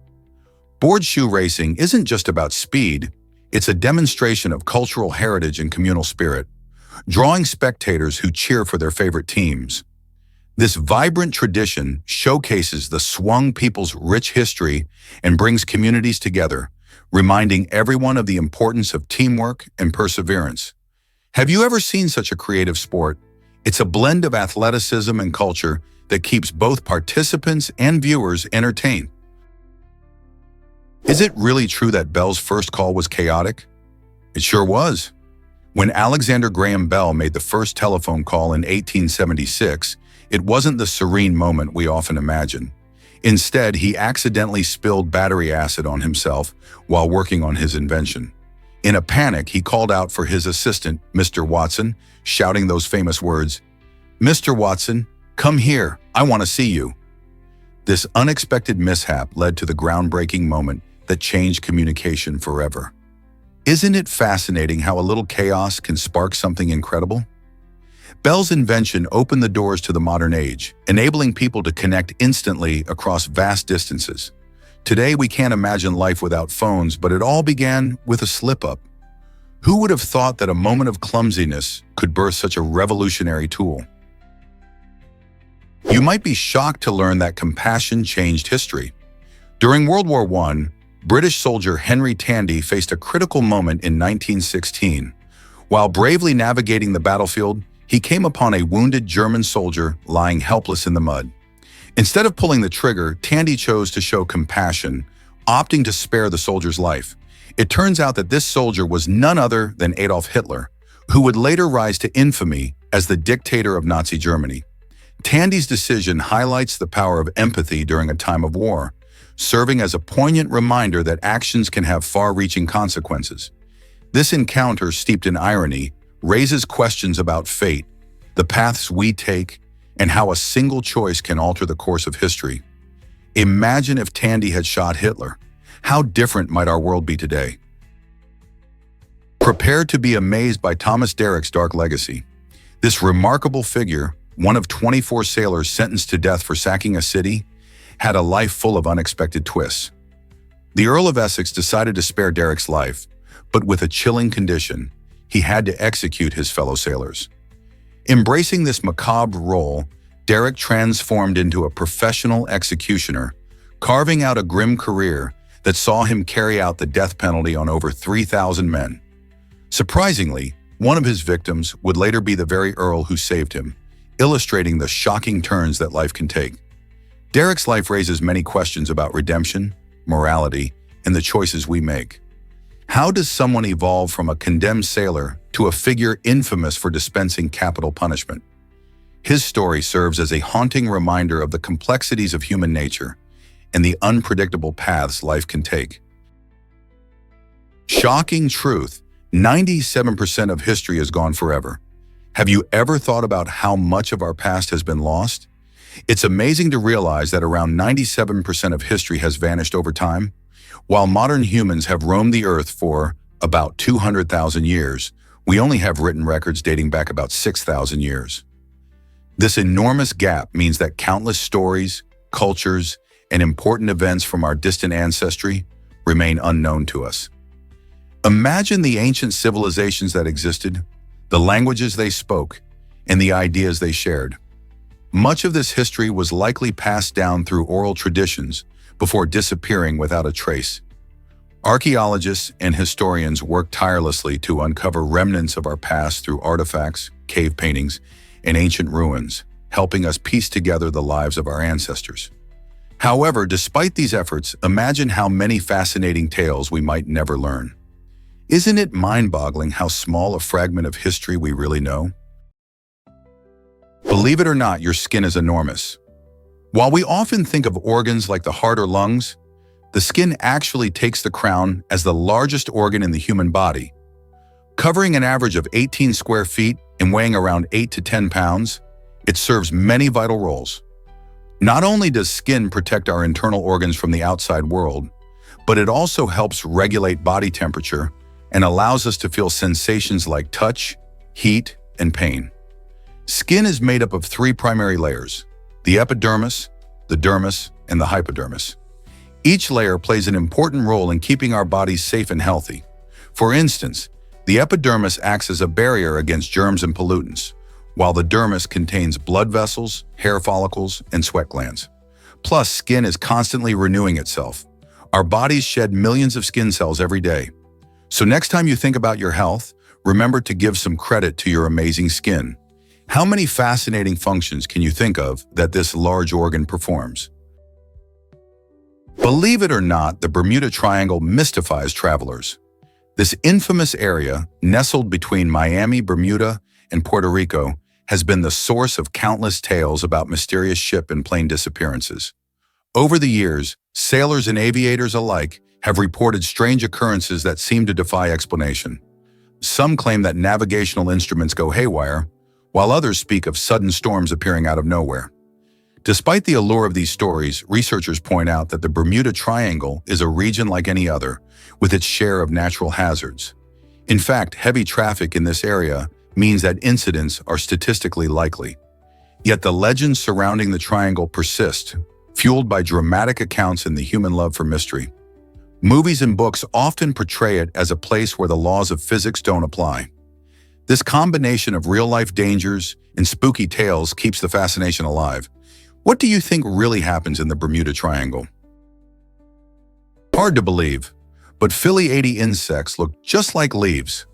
Board shoe racing isn't just about speed, it's a demonstration of cultural heritage and communal spirit, drawing spectators who cheer for their favorite teams. This vibrant tradition showcases the Shuang people's rich history and brings communities together, reminding everyone of the importance of teamwork and perseverance. Have you ever seen such a creative sport? It's a blend of athleticism and culture that keeps both participants and viewers entertained. Is it really true that Bell's first call was chaotic? It sure was. When Alexander Graham Bell made the first telephone call in 1876, it wasn't the serene moment we often imagine. Instead, he accidentally spilled battery acid on himself while working on his invention. In a panic, he called out for his assistant, Mr. Watson, shouting those famous words, "Mr. Watson, come here, I want to see you." This unexpected mishap led to the groundbreaking moment that changed communication forever. Isn't it fascinating how a little chaos can spark something incredible? Bell's invention opened the doors to the modern age, enabling people to connect instantly across vast distances. Today, we can't imagine life without phones, but it all began with a slip-up. Who would have thought that a moment of clumsiness could birth such a revolutionary tool? You might be shocked to learn that compassion changed history. During World War I, British soldier Henry Tandy faced a critical moment in 1916. While bravely navigating the battlefield, he came upon a wounded German soldier lying helpless in the mud. Instead of pulling the trigger, Tandy chose to show compassion, opting to spare the soldier's life. It turns out that this soldier was none other than Adolf Hitler, who would later rise to infamy as the dictator of Nazi Germany. Tandy's decision highlights the power of empathy during a time of war, serving as a poignant reminder that actions can have far-reaching consequences. This encounter, steeped in irony, raises questions about fate, the paths we take, and how a single choice can alter the course of history. Imagine if Tandy had shot Hitler. How different might our world be today? Prepare to be amazed by Thomas Derrick's dark legacy. This remarkable figure, one of 24 sailors sentenced to death for sacking a city, had a life full of unexpected twists. The Earl of Essex decided to spare Derrick's life, but with a chilling condition: he had to execute his fellow sailors. Embracing this macabre role, Derrick transformed into a professional executioner, carving out a grim career that saw him carry out the death penalty on over 3,000 men. Surprisingly, one of his victims would later be the very Earl who saved him, illustrating the shocking turns that life can take. Derrick's life raises many questions about redemption, morality, and the choices we make. How does someone evolve from a condemned sailor to a figure infamous for dispensing capital punishment? His story serves as a haunting reminder of the complexities of human nature and the unpredictable paths life can take. Shocking truth: 97% of history is gone forever. Have you ever thought about how much of our past has been lost? It's amazing to realize that around 97% of history has vanished over time. While modern humans have roamed the earth for about 200,000 years, we only have written records dating back about 6,000 years. This enormous gap means that countless stories, cultures, and important events from our distant ancestry remain unknown to us. Imagine the ancient civilizations that existed, the languages they spoke, and the ideas they shared. Much of this history was likely passed down through oral traditions before disappearing without a trace. Archaeologists and historians work tirelessly to uncover remnants of our past through artifacts, cave paintings, and ancient ruins, helping us piece together the lives of our ancestors. However, despite these efforts, imagine how many fascinating tales we might never learn. Isn't it mind-boggling how small a fragment of history we really know? Believe it or not, your skin is enormous. While we often think of organs like the heart or lungs, the skin actually takes the crown as the largest organ in the human body. Covering an average of 18 square feet and weighing around 8 to 10 pounds, it serves many vital roles. Not only does skin protect our internal organs from the outside world, but it also helps regulate body temperature and allows us to feel sensations like touch, heat, and pain. Skin is made up of 3 primary layers: the epidermis, the dermis, and the hypodermis. Each layer plays an important role in keeping our bodies safe and healthy. For instance, the epidermis acts as a barrier against germs and pollutants, while the dermis contains blood vessels, hair follicles, and sweat glands. Plus, skin is constantly renewing itself. Our bodies shed millions of skin cells every day. So next time you think about your health, remember to give some credit to your amazing skin. How many fascinating functions can you think of that this large organ performs? Believe it or not, the Bermuda Triangle mystifies travelers. This infamous area, nestled between Miami, Bermuda, and Puerto Rico, has been the source of countless tales about mysterious ship and plane disappearances. Over the years, sailors and aviators alike have reported strange occurrences that seem to defy explanation. Some claim that navigational instruments go haywire, while others speak of sudden storms appearing out of nowhere. Despite the allure of these stories, researchers point out that the Bermuda Triangle is a region like any other, with its share of natural hazards. In fact, heavy traffic in this area means that incidents are statistically likely. Yet the legends surrounding the triangle persist, fueled by dramatic accounts and the human love for mystery. Movies and books often portray it as a place where the laws of physics don't apply. This combination of real-life dangers and spooky tales keeps the fascination alive. What do you think really happens in the Bermuda Triangle? Hard to believe, but Philly 80 insects look just like leaves.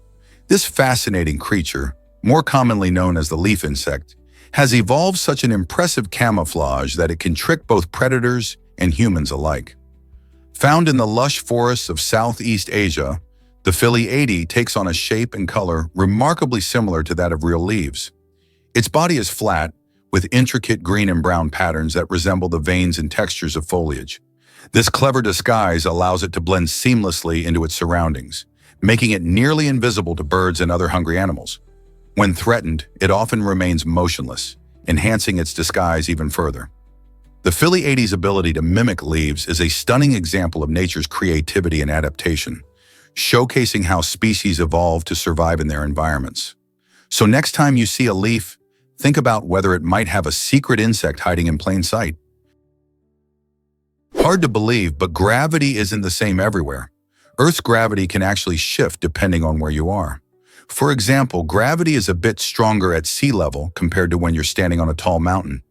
This fascinating creature, more commonly known as the leaf insect, has evolved such an impressive camouflage that it can trick both predators and humans alike. Found in the lush forests of Southeast Asia, the Philly 80 takes on a shape and color remarkably similar to that of real leaves. Its body is flat, with intricate green and brown patterns that resemble the veins and textures of foliage. This clever disguise allows it to blend seamlessly into its surroundings, making it nearly invisible to birds and other hungry animals. When threatened, it often remains motionless, enhancing its disguise even further. The Philly 80's ability to mimic leaves is a stunning example of nature's creativity and adaptation, showcasing how species evolve to survive in their environments. So next time you see a leaf, think about whether it might have a secret insect hiding in plain sight. Hard to believe, but gravity isn't the same everywhere. Earth's gravity can actually shift depending on where you are. For example, gravity is a bit stronger at sea level compared to when you're standing on a tall mountain.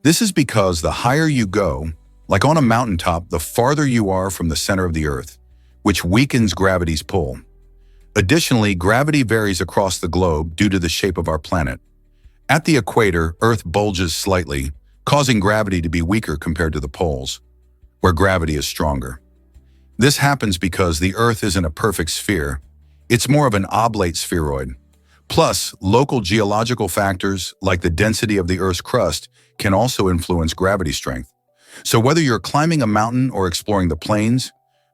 This is because the higher you go, like on a mountaintop, the farther you are from the center of the Earth, which weakens gravity's pull. Additionally, gravity varies across the globe due to the shape of our planet. At the equator, Earth bulges slightly, causing gravity to be weaker compared to the poles, where gravity is stronger. This happens because the Earth isn't a perfect sphere. It's more of an oblate spheroid. Plus, local geological factors, like the density of the Earth's crust, can also influence gravity strength. So whether you're climbing a mountain or exploring the plains,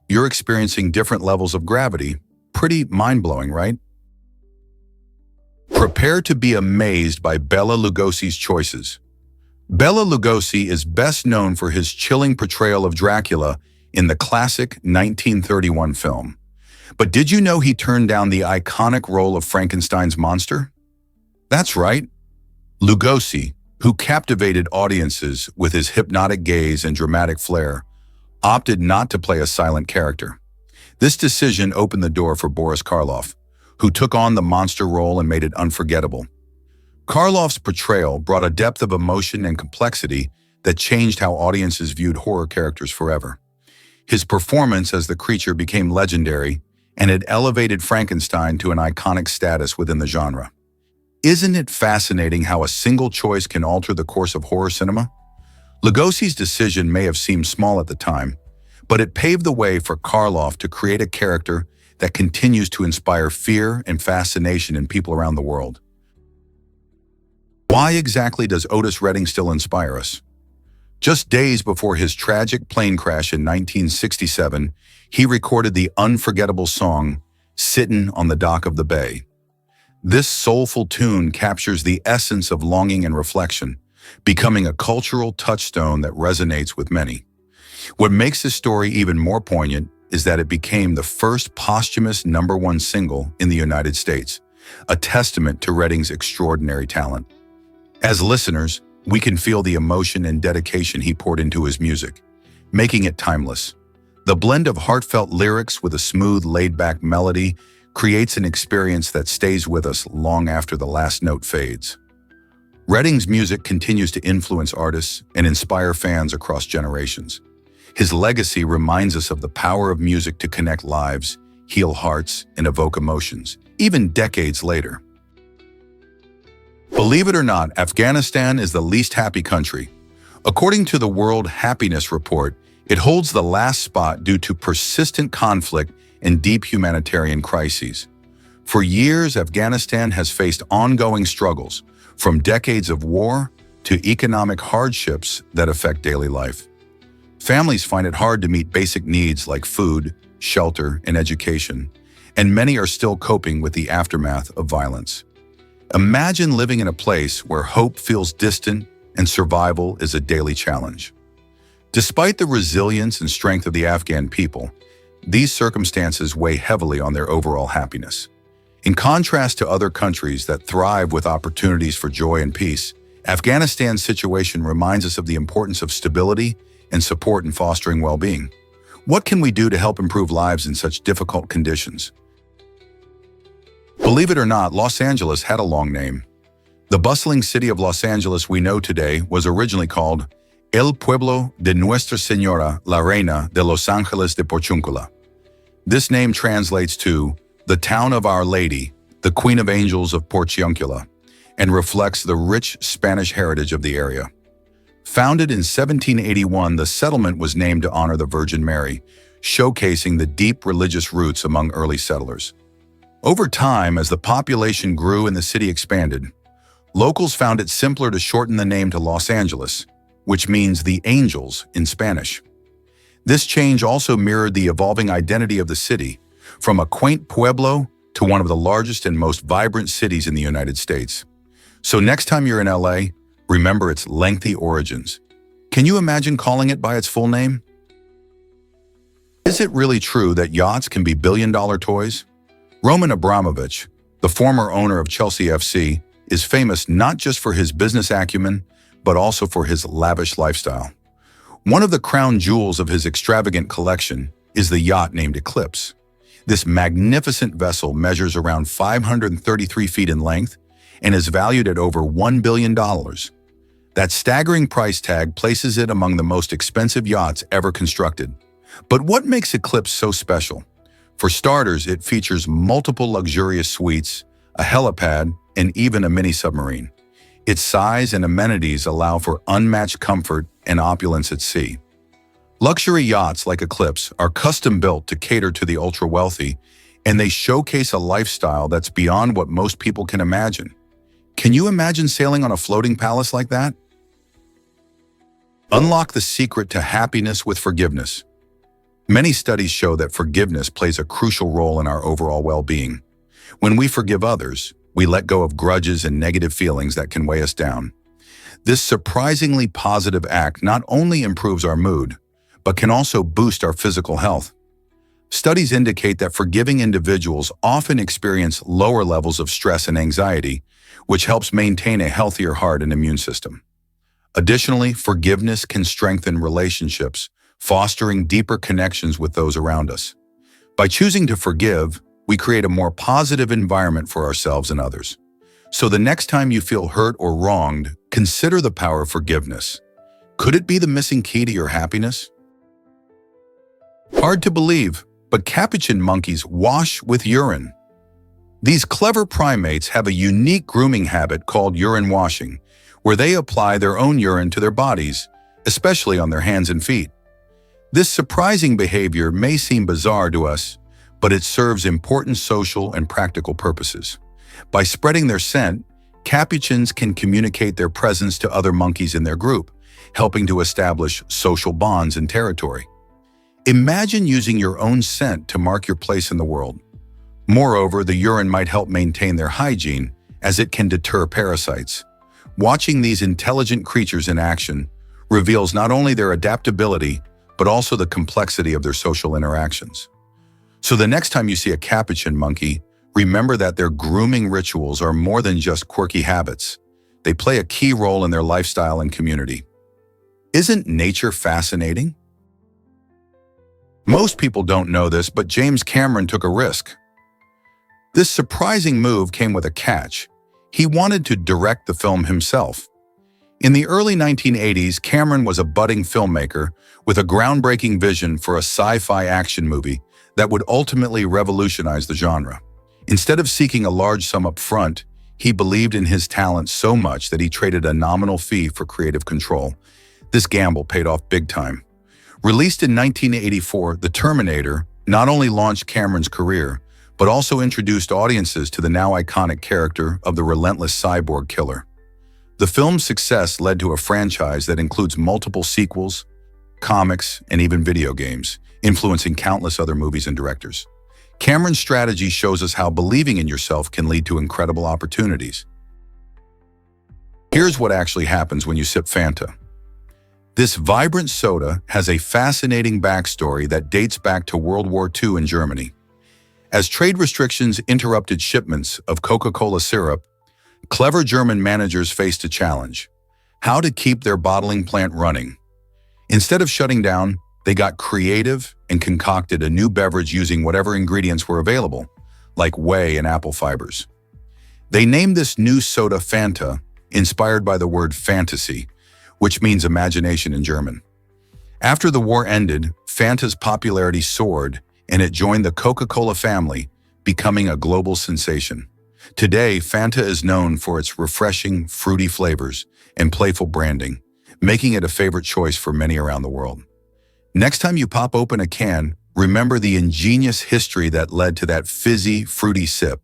you're experiencing different levels of gravity. Pretty mind-blowing, right? Prepare to be amazed by Bela Lugosi's choices. Bela Lugosi is best known for his chilling portrayal of Dracula in the classic 1931 film. But did you know he turned down the iconic role of Frankenstein's monster? That's right. Lugosi, who captivated audiences with his hypnotic gaze and dramatic flair, opted not to play a silent character. This decision opened the door for Boris Karloff, who took on the monster role and made it unforgettable. Karloff's portrayal brought a depth of emotion and complexity that changed how audiences viewed horror characters forever. His performance as the creature became legendary, and it elevated Frankenstein to an iconic status within the genre. Isn't it fascinating how a single choice can alter the course of horror cinema? Lugosi's decision may have seemed small at the time, but it paved the way for Karloff to create a character that continues to inspire fear and fascination in people around the world. Why exactly does Otis Redding still inspire us? Just days before his tragic plane crash in 1967, he recorded the unforgettable song, "Sittin' on the Dock of the Bay." This soulful tune captures the essence of longing and reflection, becoming a cultural touchstone that resonates with many. What makes this story even more poignant is that it became the first posthumous #1 single in the United States, a testament to Redding's extraordinary talent. As listeners, we can feel the emotion and dedication he poured into his music, making it timeless. The blend of heartfelt lyrics with a smooth, laid-back melody creates an experience that stays with us long after the last note fades. Redding's music continues to influence artists and inspire fans across generations. His legacy reminds us of the power of music to connect lives, heal hearts, and evoke emotions, even decades later. Believe it or not, Afghanistan is the least happy country. According to the World Happiness Report, It holds the last spot due to persistent conflict and deep humanitarian crises. For years, Afghanistan has faced ongoing struggles, from decades of war to economic hardships that affect daily life. Families find it hard to meet basic needs like food, shelter, and education, and many are still coping with the aftermath of violence. Imagine living in a place where hope feels distant and survival is a daily challenge. Despite the resilience and strength of the Afghan people, these circumstances weigh heavily on their overall happiness. In contrast to other countries that thrive with opportunities for joy and peace, Afghanistan's situation reminds us of the importance of stability and support in fostering well-being. What can we do to help improve lives in such difficult conditions? Believe it or not, Los Angeles had a long name. The bustling city of Los Angeles we know today was originally called El Pueblo de Nuestra Señora la Reina de Los Ángeles de Porciúncula. This name translates to the town of Our Lady, the Queen of Angels of Porciúncula, and reflects the rich Spanish heritage of the area. Founded in 1781, the settlement was named to honor the Virgin Mary, showcasing the deep religious roots among early settlers. Over time, as the population grew and the city expanded, locals found it simpler to shorten the name to Los Angeles, which means the angels in Spanish. This change also mirrored the evolving identity of the city, from a quaint pueblo to one of the largest and most vibrant cities in the United States. So next time you're in LA, remember its lengthy origins. Can you imagine calling it by its full name? Is it really true that yachts can be billion-dollar toys? Roman Abramovich, the former owner of Chelsea FC, is famous not just for his business acumen, but also for his lavish lifestyle. One of the crown jewels of his extravagant collection is the yacht named Eclipse. This magnificent vessel measures around 533 feet in length and is valued at over $1 billion. That staggering price tag places it among the most expensive yachts ever constructed. But what makes Eclipse so special? For starters, it features multiple luxurious suites, a helipad, and even a mini-submarine. Its size and amenities allow for unmatched comfort and opulence at sea. Luxury yachts like Eclipse are custom-built to cater to the ultra-wealthy, and they showcase a lifestyle that's beyond what most people can imagine. Can you imagine sailing on a floating palace like that? Unlock the secret to happiness with forgiveness. Many studies show that forgiveness plays a crucial role in our overall well-being. When we forgive others, we let go of grudges and negative feelings that can weigh us down. This surprisingly positive act not only improves our mood, but can also boost our physical health. Studies indicate that forgiving individuals often experience lower levels of stress and anxiety, which helps maintain a healthier heart and immune system. Additionally, forgiveness can strengthen relationships, fostering deeper connections with those around us. By choosing to forgive, we create a more positive environment for ourselves and others. So the next time you feel hurt or wronged, consider the power of forgiveness. Could it be the missing key to your happiness? Hard to believe, but capuchin monkeys wash with urine. These clever primates have a unique grooming habit called urine washing, where they apply their own urine to their bodies, especially on their hands and feet. This surprising behavior may seem bizarre to us, but it serves important social and practical purposes. By spreading their scent, capuchins can communicate their presence to other monkeys in their group, helping to establish social bonds and territory. Imagine using your own scent to mark your place in the world. Moreover, the urine might help maintain their hygiene, as it can deter parasites. Watching these intelligent creatures in action reveals not only their adaptability, but also the complexity of their social interactions. So the next time you see a capuchin monkey, remember that their grooming rituals are more than just quirky habits. They play a key role in their lifestyle and community. Isn't nature fascinating? Most people don't know this, but James Cameron took a risk. This surprising move came with a catch. He wanted to direct the film himself. In the early 1980s, Cameron was a budding filmmaker with a groundbreaking vision for a sci-fi action movie that would ultimately revolutionize the genre. Instead of seeking a large sum up front, he believed in his talent so much that he traded a nominal fee for creative control. This gamble paid off big time. Released in 1984, The Terminator not only launched Cameron's career, but also introduced audiences to the now iconic character of the relentless cyborg killer. The film's success led to a franchise that includes multiple sequels, comics, and even video games, influencing countless other movies and directors. Cameron's strategy shows us how believing in yourself can lead to incredible opportunities. Here's what actually happens when you sip Fanta. This vibrant soda has a fascinating backstory that dates back to World War II in Germany. As trade restrictions interrupted shipments of Coca-Cola syrup, clever German managers faced a challenge: how to keep their bottling plant running. Instead of shutting down, they got creative and concocted a new beverage using whatever ingredients were available, like whey and apple fibers. They named this new soda Fanta, inspired by the word fantasy, which means imagination in German. After the war ended, Fanta's popularity soared, and it joined the Coca-Cola family, becoming a global sensation. Today, Fanta is known for its refreshing, fruity flavors and playful branding, making it a favorite choice for many around the world. Next time you pop open a can, remember the ingenious history that led to that fizzy, fruity sip.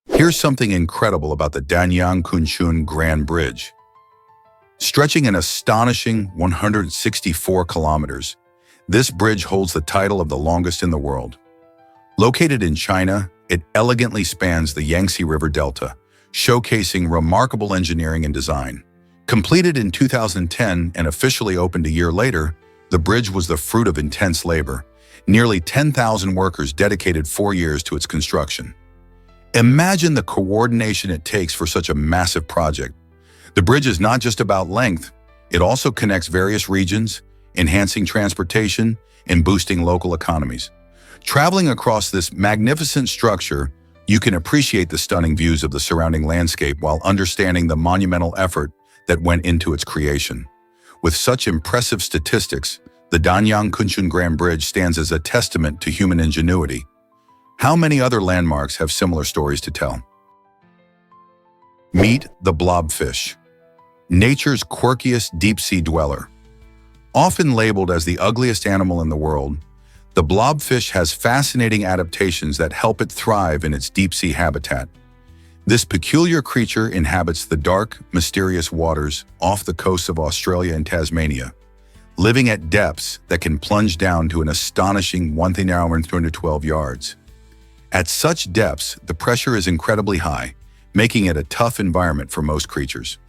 Here's something incredible about the Danyang Kunchun Grand Bridge. Stretching an astonishing 164 kilometers, this bridge holds the title of the longest in the world. Located in China, it elegantly spans the Yangtze River Delta, showcasing remarkable engineering and design. Completed in 2010 and officially opened a year later, the bridge was the fruit of intense labor. Nearly 10,000 workers dedicated 4 years to its construction. Imagine the coordination it takes for such a massive project. The bridge is not just about length, it also connects various regions, enhancing transportation and boosting local economies. Traveling across this magnificent structure, you can appreciate the stunning views of the surrounding landscape while understanding the monumental effort that went into its creation. With such impressive statistics, the Danyang Kunchun Grand Bridge stands as a testament to human ingenuity. How many other landmarks have similar stories to tell? Meet the blobfish, nature's quirkiest deep-sea dweller. Often labeled as the ugliest animal in the world, the blobfish has fascinating adaptations that help it thrive in its deep-sea habitat. This peculiar creature inhabits the dark, mysterious waters off the coasts of Australia and Tasmania, living at depths that can plunge down to an astonishing 1,312 yards. At such depths, the pressure is incredibly high, making it a tough environment for most creatures.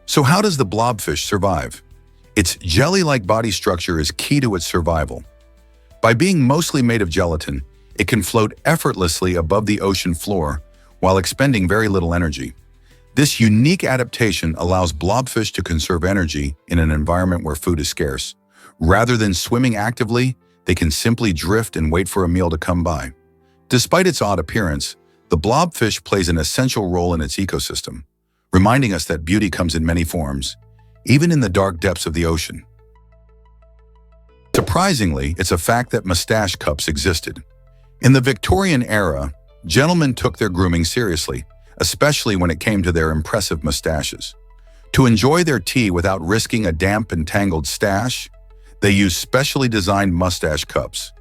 So how does the blobfish survive? Its jelly-like body structure is key to its survival. By being mostly made of gelatin, it can float effortlessly above the ocean floor while expending very little energy. This unique adaptation allows blobfish to conserve energy in an environment where food is scarce. Rather than swimming actively, they can simply drift and wait for a meal to come by. Despite its odd appearance, the blobfish plays an essential role in its ecosystem, reminding us that beauty comes in many forms, even in the dark depths of the ocean. Surprisingly, it's a fact that mustache cups existed. In the Victorian era, gentlemen took their grooming seriously, especially when it came to their impressive mustaches. To enjoy their tea without risking a damp and tangled stash, they used specially designed mustache cups.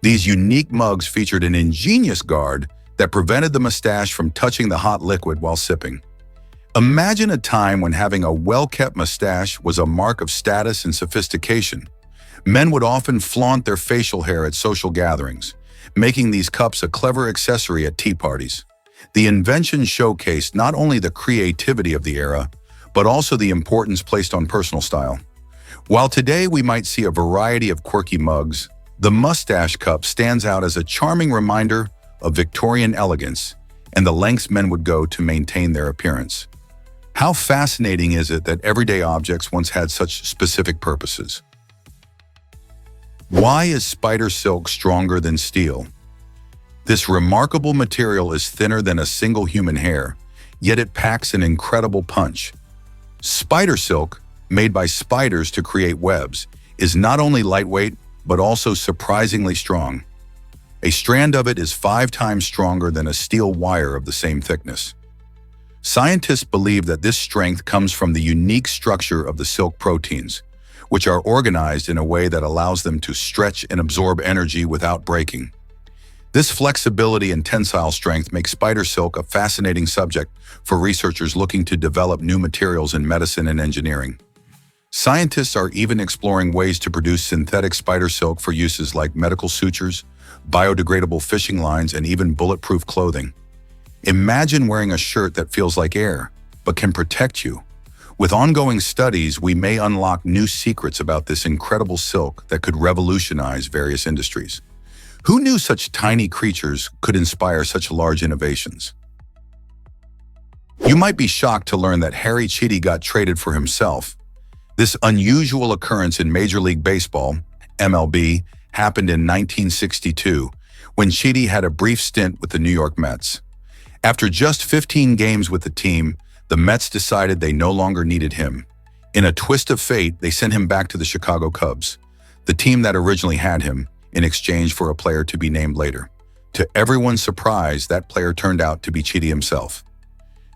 These unique mugs featured an ingenious guard that prevented the mustache from touching the hot liquid while sipping. Imagine a time when having a well-kept mustache was a mark of status and sophistication. Men would often flaunt their facial hair at social gatherings, making these cups a clever accessory at tea parties. The invention showcased not only the creativity of the era, but also the importance placed on personal style. While today we might see a variety of quirky mugs, the mustache cup stands out as a charming reminder of Victorian elegance and the lengths men would go to maintain their appearance. How fascinating is it that everyday objects once had such specific purposes? Why is spider silk stronger than steel? This remarkable material is thinner than a single human hair, yet it packs an incredible punch. Spider silk, made by spiders to create webs, is not only lightweight, but also surprisingly strong. A strand of it is 5 times stronger than a steel wire of the same thickness. Scientists believe that this strength comes from the unique structure of the silk proteins, which are organized in a way that allows them to stretch and absorb energy without breaking. This flexibility and tensile strength make spider silk a fascinating subject for researchers looking to develop new materials in medicine and engineering. Scientists are even exploring ways to produce synthetic spider silk for uses like medical sutures, biodegradable fishing lines, and even bulletproof clothing. Imagine wearing a shirt that feels like air, but can protect you. With ongoing studies, we may unlock new secrets about this incredible silk that could revolutionize various industries. Who knew such tiny creatures could inspire such large innovations? You might be shocked to learn that Harry Chiti got traded for himself. This unusual occurrence in Major League Baseball, MLB, happened in 1962, when Chiti had a brief stint with the New York Mets. After just 15 games with the team, the Mets decided they no longer needed him. In a twist of fate, they sent him back to the Chicago Cubs, the team that originally had him, in exchange for a player to be named later. To everyone's surprise, that player turned out to be Chiti himself.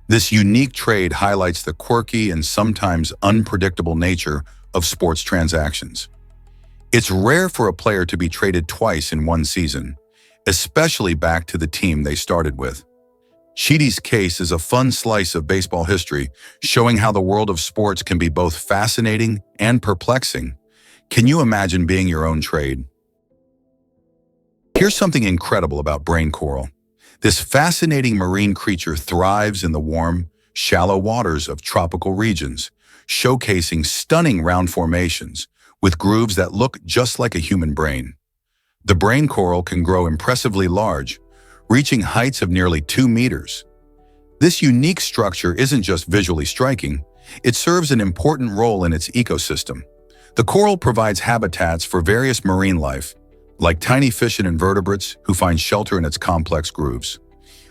This unique trade highlights the quirky and sometimes unpredictable nature of sports transactions. It's rare for a player to be traded twice in one season, especially back to the team they started with. Chiti's case is a fun slice of baseball history, showing how the world of sports can be both fascinating and perplexing. Can you imagine being your own trade? Here's something incredible about brain coral. This fascinating marine creature thrives in the warm, shallow waters of tropical regions, showcasing stunning round formations with grooves that look just like a human brain. The brain coral can grow impressively large, reaching heights of nearly 2 meters. This unique structure isn't just visually striking, it serves an important role in its ecosystem. The coral provides habitats for various marine life, like tiny fish and invertebrates who find shelter in its complex grooves.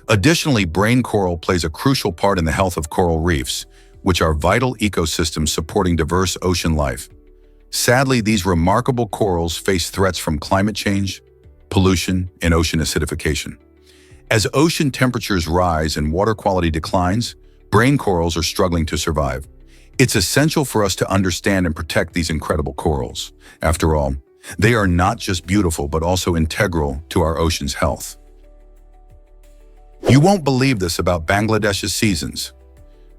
Additionally, brain coral plays a crucial part in the health of coral reefs, which are vital ecosystems supporting diverse ocean life. Sadly, these remarkable corals face threats from climate change, pollution, and ocean acidification. As ocean temperatures rise and water quality declines, brain corals are struggling to survive. It's essential for us to understand and protect these incredible corals. After all, they are not just beautiful, but also integral to our ocean's health. You won't believe this about Bangladesh's seasons.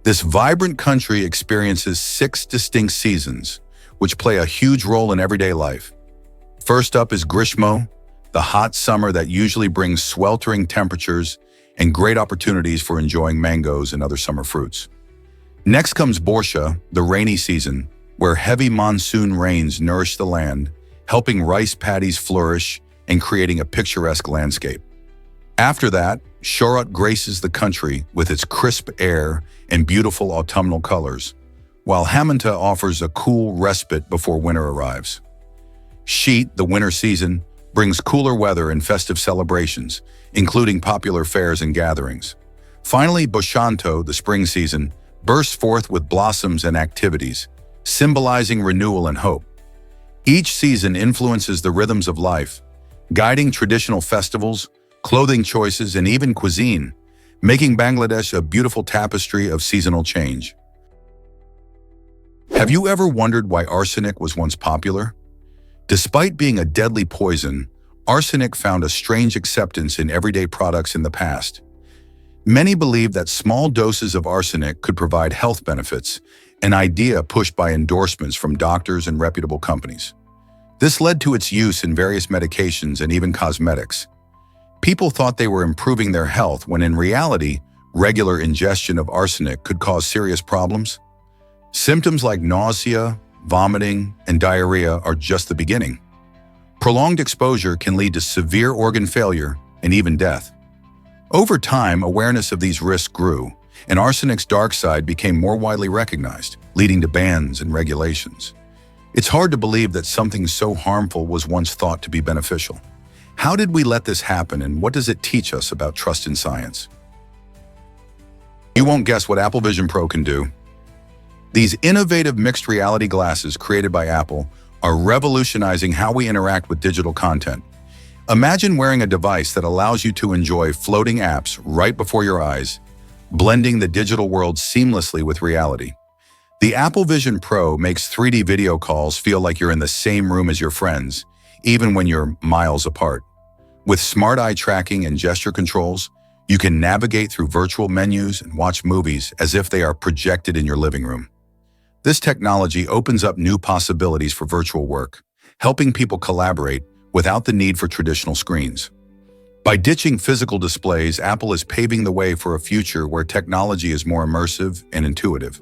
This vibrant country experiences 6 distinct seasons, which play a huge role in everyday life. First up is Grishmo, the hot summer that usually brings sweltering temperatures and great opportunities for enjoying mangoes and other summer fruits. Next comes Borsha, the rainy season, where heavy monsoon rains nourish the land, helping rice paddies flourish and creating a picturesque landscape. After that, Shorut graces the country with its crisp air and beautiful autumnal colors, while Hamanta offers a cool respite before winter arrives. Sheet, the winter season, brings cooler weather and festive celebrations, including popular fairs and gatherings. Finally, Boshanto, the spring season, bursts forth with blossoms and activities, symbolizing renewal and hope. Each season influences the rhythms of life, guiding traditional festivals, clothing choices, and even cuisine, making Bangladesh a beautiful tapestry of seasonal change. Have you ever wondered why arsenic was once popular? Despite being a deadly poison, arsenic found a strange acceptance in everyday products in the past. Many believed that small doses of arsenic could provide health benefits, an idea pushed by endorsements from doctors and reputable companies. This led to its use in various medications and even cosmetics. People thought they were improving their health when in reality, regular ingestion of arsenic could cause serious problems. Symptoms like nausea, vomiting, and diarrhea are just the beginning. Prolonged exposure can lead to severe organ failure and even death. Over time, awareness of these risks grew, and arsenic's dark side became more widely recognized, leading to bans and regulations. It's hard to believe that something so harmful was once thought to be beneficial. How did we let this happen, and what does it teach us about trust in science? You won't guess what Apple Vision Pro can do. These innovative mixed reality glasses created by Apple are revolutionizing how we interact with digital content. Imagine wearing a device that allows you to enjoy floating apps right before your eyes, blending the digital world seamlessly with reality. The Apple Vision Pro makes 3D video calls feel like you're in the same room as your friends, even when you're miles apart. With smart eye tracking and gesture controls, you can navigate through virtual menus and watch movies as if they are projected in your living room. This technology opens up new possibilities for virtual work, helping people collaborate without the need for traditional screens. By ditching physical displays, Apple is paving the way for a future where technology is more immersive and intuitive.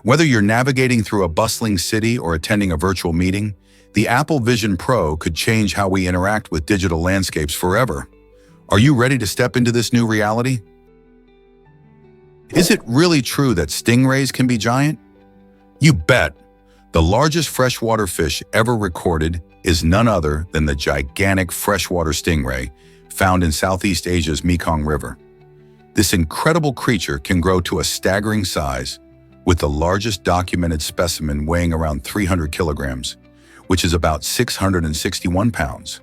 Whether you're navigating through a bustling city or attending a virtual meeting, the Apple Vision Pro could change how we interact with digital landscapes forever. Are you ready to step into this new reality? Is it really true that stingrays can be giant? You bet! The largest freshwater fish ever recorded is none other than the gigantic freshwater stingray found in Southeast Asia's Mekong River. This incredible creature can grow to a staggering size, with the largest documented specimen weighing around 300 kilograms, which is about 661 pounds.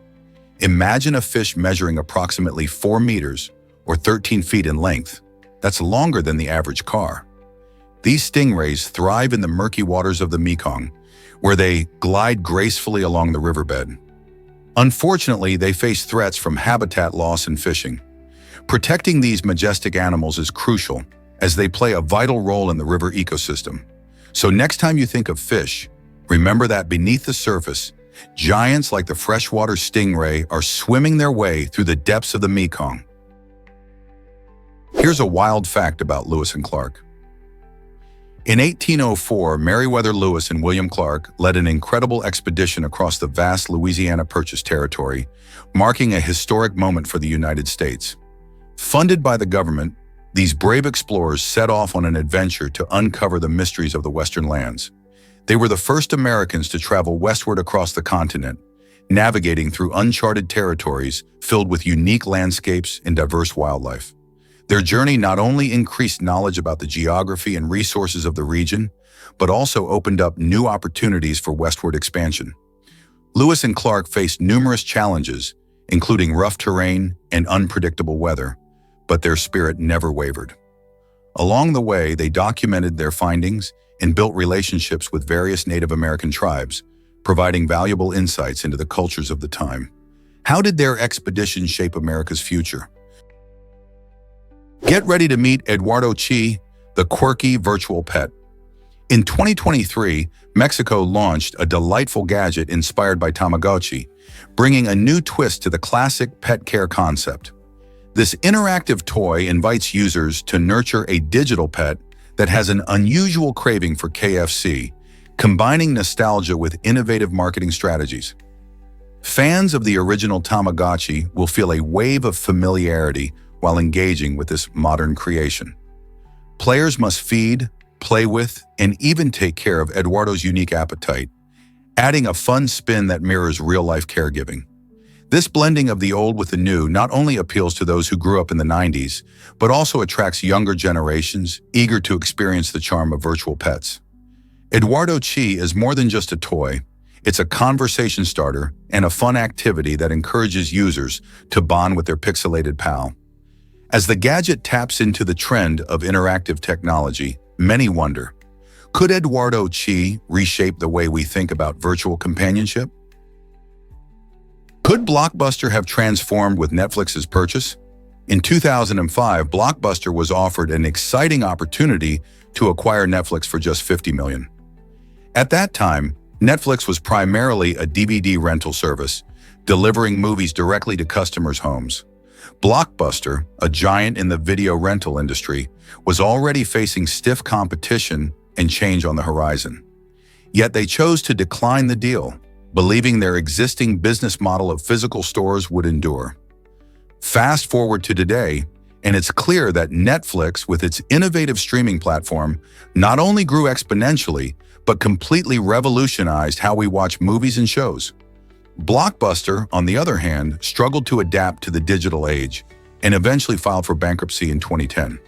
Imagine a fish measuring approximately 4 meters or 13 feet in length. That's longer than the average car. These stingrays thrive in the murky waters of the Mekong, where they glide gracefully along the riverbed. Unfortunately, they face threats from habitat loss and fishing. Protecting these majestic animals is crucial, as they play a vital role in the river ecosystem. So next time you think of fish, remember that beneath the surface, giants like the freshwater stingray are swimming their way through the depths of the Mekong. Here's a wild fact about Lewis and Clark. In 1804, Meriwether Lewis and William Clark led an incredible expedition across the vast Louisiana Purchase territory, marking a historic moment for the United States. Funded by the government, these brave explorers set off on an adventure to uncover the mysteries of the Western lands. They were the first Americans to travel westward across the continent, navigating through uncharted territories filled with unique landscapes and diverse wildlife. Their journey not only increased knowledge about the geography and resources of the region, but also opened up new opportunities for westward expansion. Lewis and Clark faced numerous challenges, including rough terrain and unpredictable weather, but their spirit never wavered. Along the way, they documented their findings and built relationships with various Native American tribes, providing valuable insights into the cultures of the time. How did their expedition shape America's future? Get ready to meet Eduardo Chi, the quirky virtual pet. In 2023, Mexico launched a delightful gadget inspired by Tamagotchi, bringing a new twist to the classic pet care concept. This interactive toy invites users to nurture a digital pet that has an unusual craving for KFC, combining nostalgia with innovative marketing strategies. Fans of the original Tamagotchi will feel a wave of familiarity while engaging with this modern creation. Players must feed, play with, and even take care of Eduardo's unique appetite, adding a fun spin that mirrors real-life caregiving. This blending of the old with the new not only appeals to those who grew up in the 90s, but also attracts younger generations eager to experience the charm of virtual pets. Eduardo Chi is more than just a toy. It's a conversation starter and a fun activity that encourages users to bond with their pixelated pal. As the gadget taps into the trend of interactive technology, many wonder, could Eduardo Chi reshape the way we think about virtual companionship? Could Blockbuster have transformed with Netflix's purchase? In 2005, Blockbuster was offered an exciting opportunity to acquire Netflix for just $50 million. At that time, Netflix was primarily a DVD rental service, delivering movies directly to customers' homes. Blockbuster, a giant in the video rental industry, was already facing stiff competition and change on the horizon. Yet they chose to decline the deal, believing their existing business model of physical stores would endure. Fast forward to today, and it's clear that Netflix, with its innovative streaming platform, not only grew exponentially, but completely revolutionized how we watch movies and shows. Blockbuster, on the other hand, struggled to adapt to the digital age and eventually filed for bankruptcy in 2010.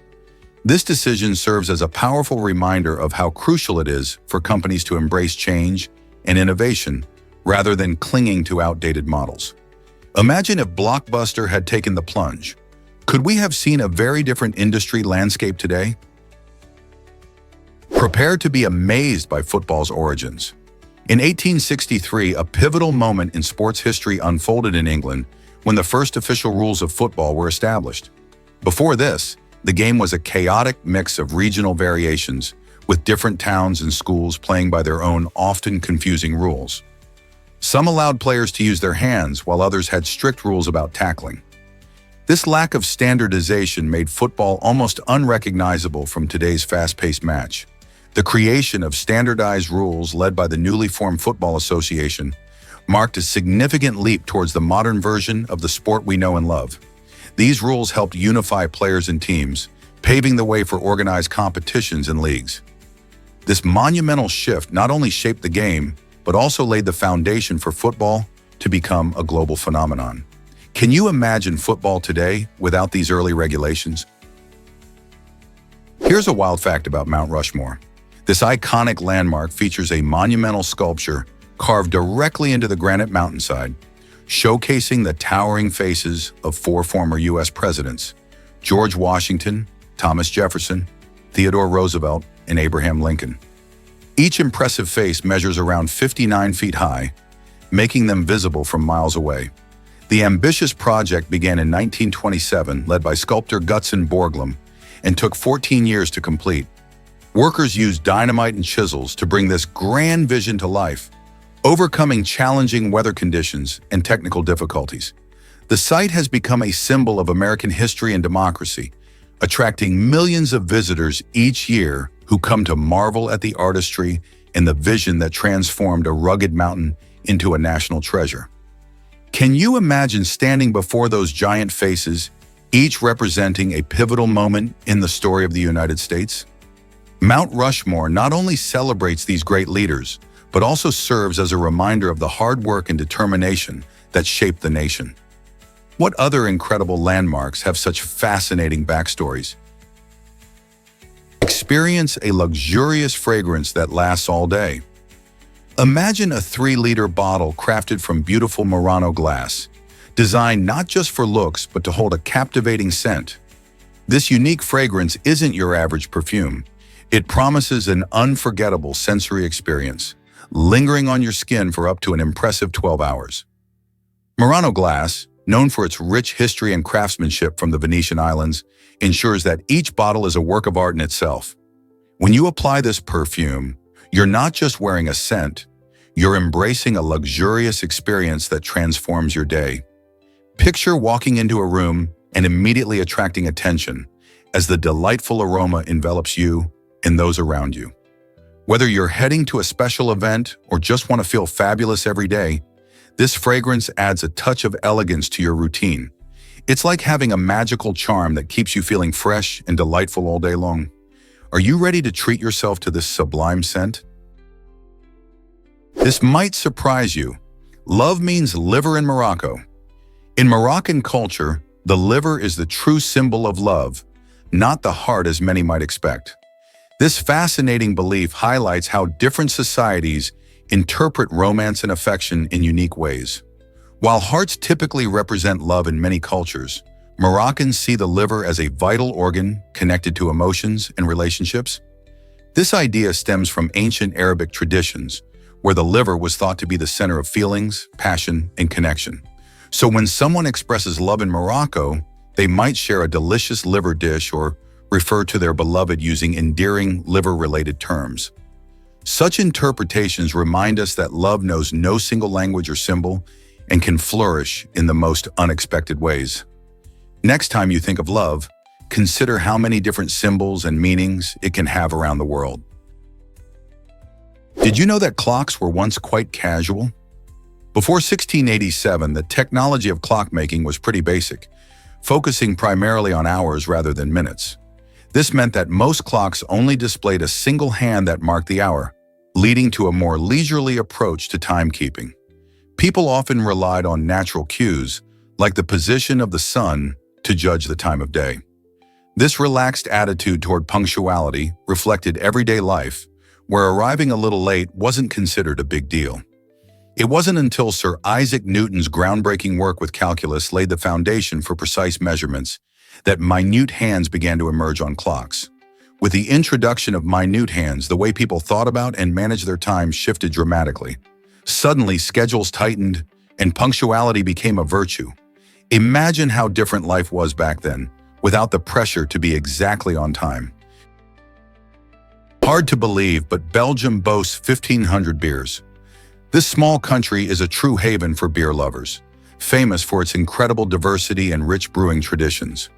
This decision serves as a powerful reminder of how crucial it is for companies to embrace change and innovation rather than clinging to outdated models. Imagine if Blockbuster had taken the plunge. Could we have seen a very different industry landscape today? Prepare to be amazed by football's origins. In 1863, a pivotal moment in sports history unfolded in England when the first official rules of football were established. Before this, the game was a chaotic mix of regional variations, with different towns and schools playing by their own, often confusing rules. Some allowed players to use their hands, while others had strict rules about tackling. This lack of standardization made football almost unrecognizable from today's fast-paced match. The creation of standardized rules led by the newly formed Football Association marked a significant leap towards the modern version of the sport we know and love. These rules helped unify players and teams, paving the way for organized competitions and leagues. This monumental shift not only shaped the game, but also laid the foundation for football to become a global phenomenon. Can you imagine football today without these early regulations? Here's a wild fact about Mount Rushmore. This iconic landmark features a monumental sculpture carved directly into the granite mountainside, showcasing the towering faces of 4 former U.S. presidents: George Washington, Thomas Jefferson, Theodore Roosevelt, and Abraham Lincoln. Each impressive face measures around 59 feet high, making them visible from miles away. The ambitious project began in 1927, led by sculptor Gutzon Borglum, and took 14 years to complete. Workers used dynamite and chisels to bring this grand vision to life, overcoming challenging weather conditions and technical difficulties. The site has become a symbol of American history and democracy, attracting millions of visitors each year who come to marvel at the artistry and the vision that transformed a rugged mountain into a national treasure. Can you imagine standing before those giant faces, each representing a pivotal moment in the story of the United States? Mount Rushmore not only celebrates these great leaders, but also serves as a reminder of the hard work and determination that shaped the nation. What other incredible landmarks have such fascinating backstories? Experience a luxurious fragrance that lasts all day. Imagine a 3-liter bottle crafted from beautiful Murano glass, designed not just for looks but to hold a captivating scent. This unique fragrance isn't your average perfume. It promises an unforgettable sensory experience, lingering on your skin for up to an impressive 12 hours. Murano glass, known for its rich history and craftsmanship from the Venetian islands, ensures that each bottle is a work of art in itself. When you apply this perfume, you're not just wearing a scent, you're embracing a luxurious experience that transforms your day. Picture walking into a room and immediately attracting attention as the delightful aroma envelops you and those around you. Whether you're heading to a special event or just want to feel fabulous every day, this fragrance adds a touch of elegance to your routine. It's like having a magical charm that keeps you feeling fresh and delightful all day long. Are you ready to treat yourself to this sublime scent? This might surprise you. Love means liver in Morocco. In Moroccan culture, the liver is the true symbol of love, not the heart as many might expect. This fascinating belief highlights how different societies interpret romance and affection in unique ways. While hearts typically represent love in many cultures, Moroccans see the liver as a vital organ connected to emotions and relationships. This idea stems from ancient Arabic traditions, where the liver was thought to be the center of feelings, passion, and connection. So when someone expresses love in Morocco, they might share a delicious liver dish or refer to their beloved using endearing liver-related terms. Such interpretations remind us that love knows no single language or symbol and can flourish in the most unexpected ways. Next time you think of love, consider how many different symbols and meanings it can have around the world. Did you know that clocks were once quite casual? Before 1687, the technology of clockmaking was pretty basic, focusing primarily on hours rather than minutes. This meant that most clocks only displayed a single hand that marked the hour, leading to a more leisurely approach to timekeeping. People often relied on natural cues, like the position of the sun, to judge the time of day. This relaxed attitude toward punctuality reflected everyday life, where arriving a little late wasn't considered a big deal. It wasn't until Sir Isaac Newton's groundbreaking work with calculus laid the foundation for precise measurements that minute hands began to emerge on clocks. With the introduction of minute hands, the way people thought about and managed their time shifted dramatically. Suddenly, schedules tightened and punctuality became a virtue. Imagine how different life was back then, without the pressure to be exactly on time. Hard to believe, but Belgium boasts 1,500 beers. This small country is a true haven for beer lovers, famous for its incredible diversity and rich brewing traditions.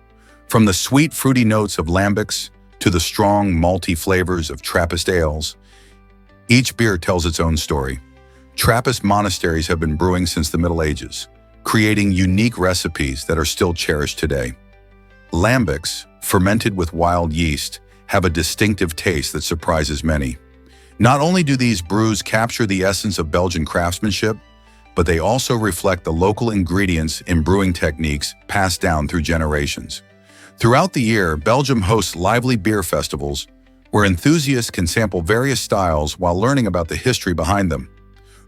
From the sweet, fruity notes of lambics to the strong, malty flavors of Trappist ales, each beer tells its own story. Trappist monasteries have been brewing since the Middle Ages, creating unique recipes that are still cherished today. Lambics, fermented with wild yeast, have a distinctive taste that surprises many. Not only do these brews capture the essence of Belgian craftsmanship, but they also reflect the local ingredients in brewing techniques passed down through generations. Throughout the year, Belgium hosts lively beer festivals where enthusiasts can sample various styles while learning about the history behind them.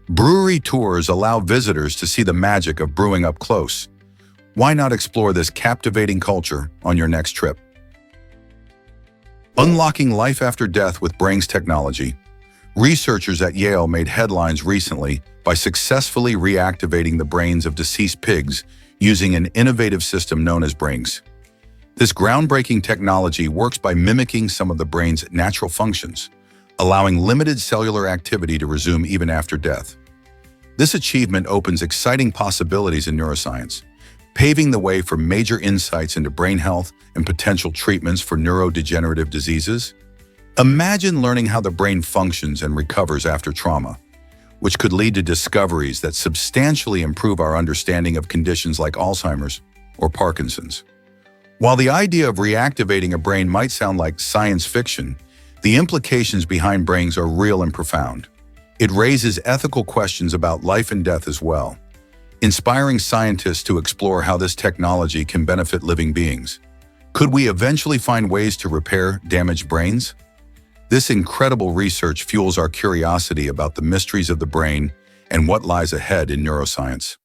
Brewery tours allow visitors to see the magic of brewing up close. Why not explore this captivating culture on your next trip? Unlocking life after death with brains technology. Researchers at Yale made headlines recently by successfully reactivating the brains of deceased pigs using an innovative system known as brains. This groundbreaking technology works by mimicking some of the brain's natural functions, allowing limited cellular activity to resume even after death. This achievement opens exciting possibilities in neuroscience, paving the way for major insights into brain health and potential treatments for neurodegenerative diseases. Imagine learning how the brain functions and recovers after trauma, which could lead to discoveries that substantially improve our understanding of conditions like Alzheimer's or Parkinson's. While the idea of reactivating a brain might sound like science fiction, the implications behind brains are real and profound. It raises ethical questions about life and death as well, inspiring scientists to explore how this technology can benefit living beings. Could we eventually find ways to repair damaged brains? This incredible research fuels our curiosity about the mysteries of the brain and what lies ahead in neuroscience.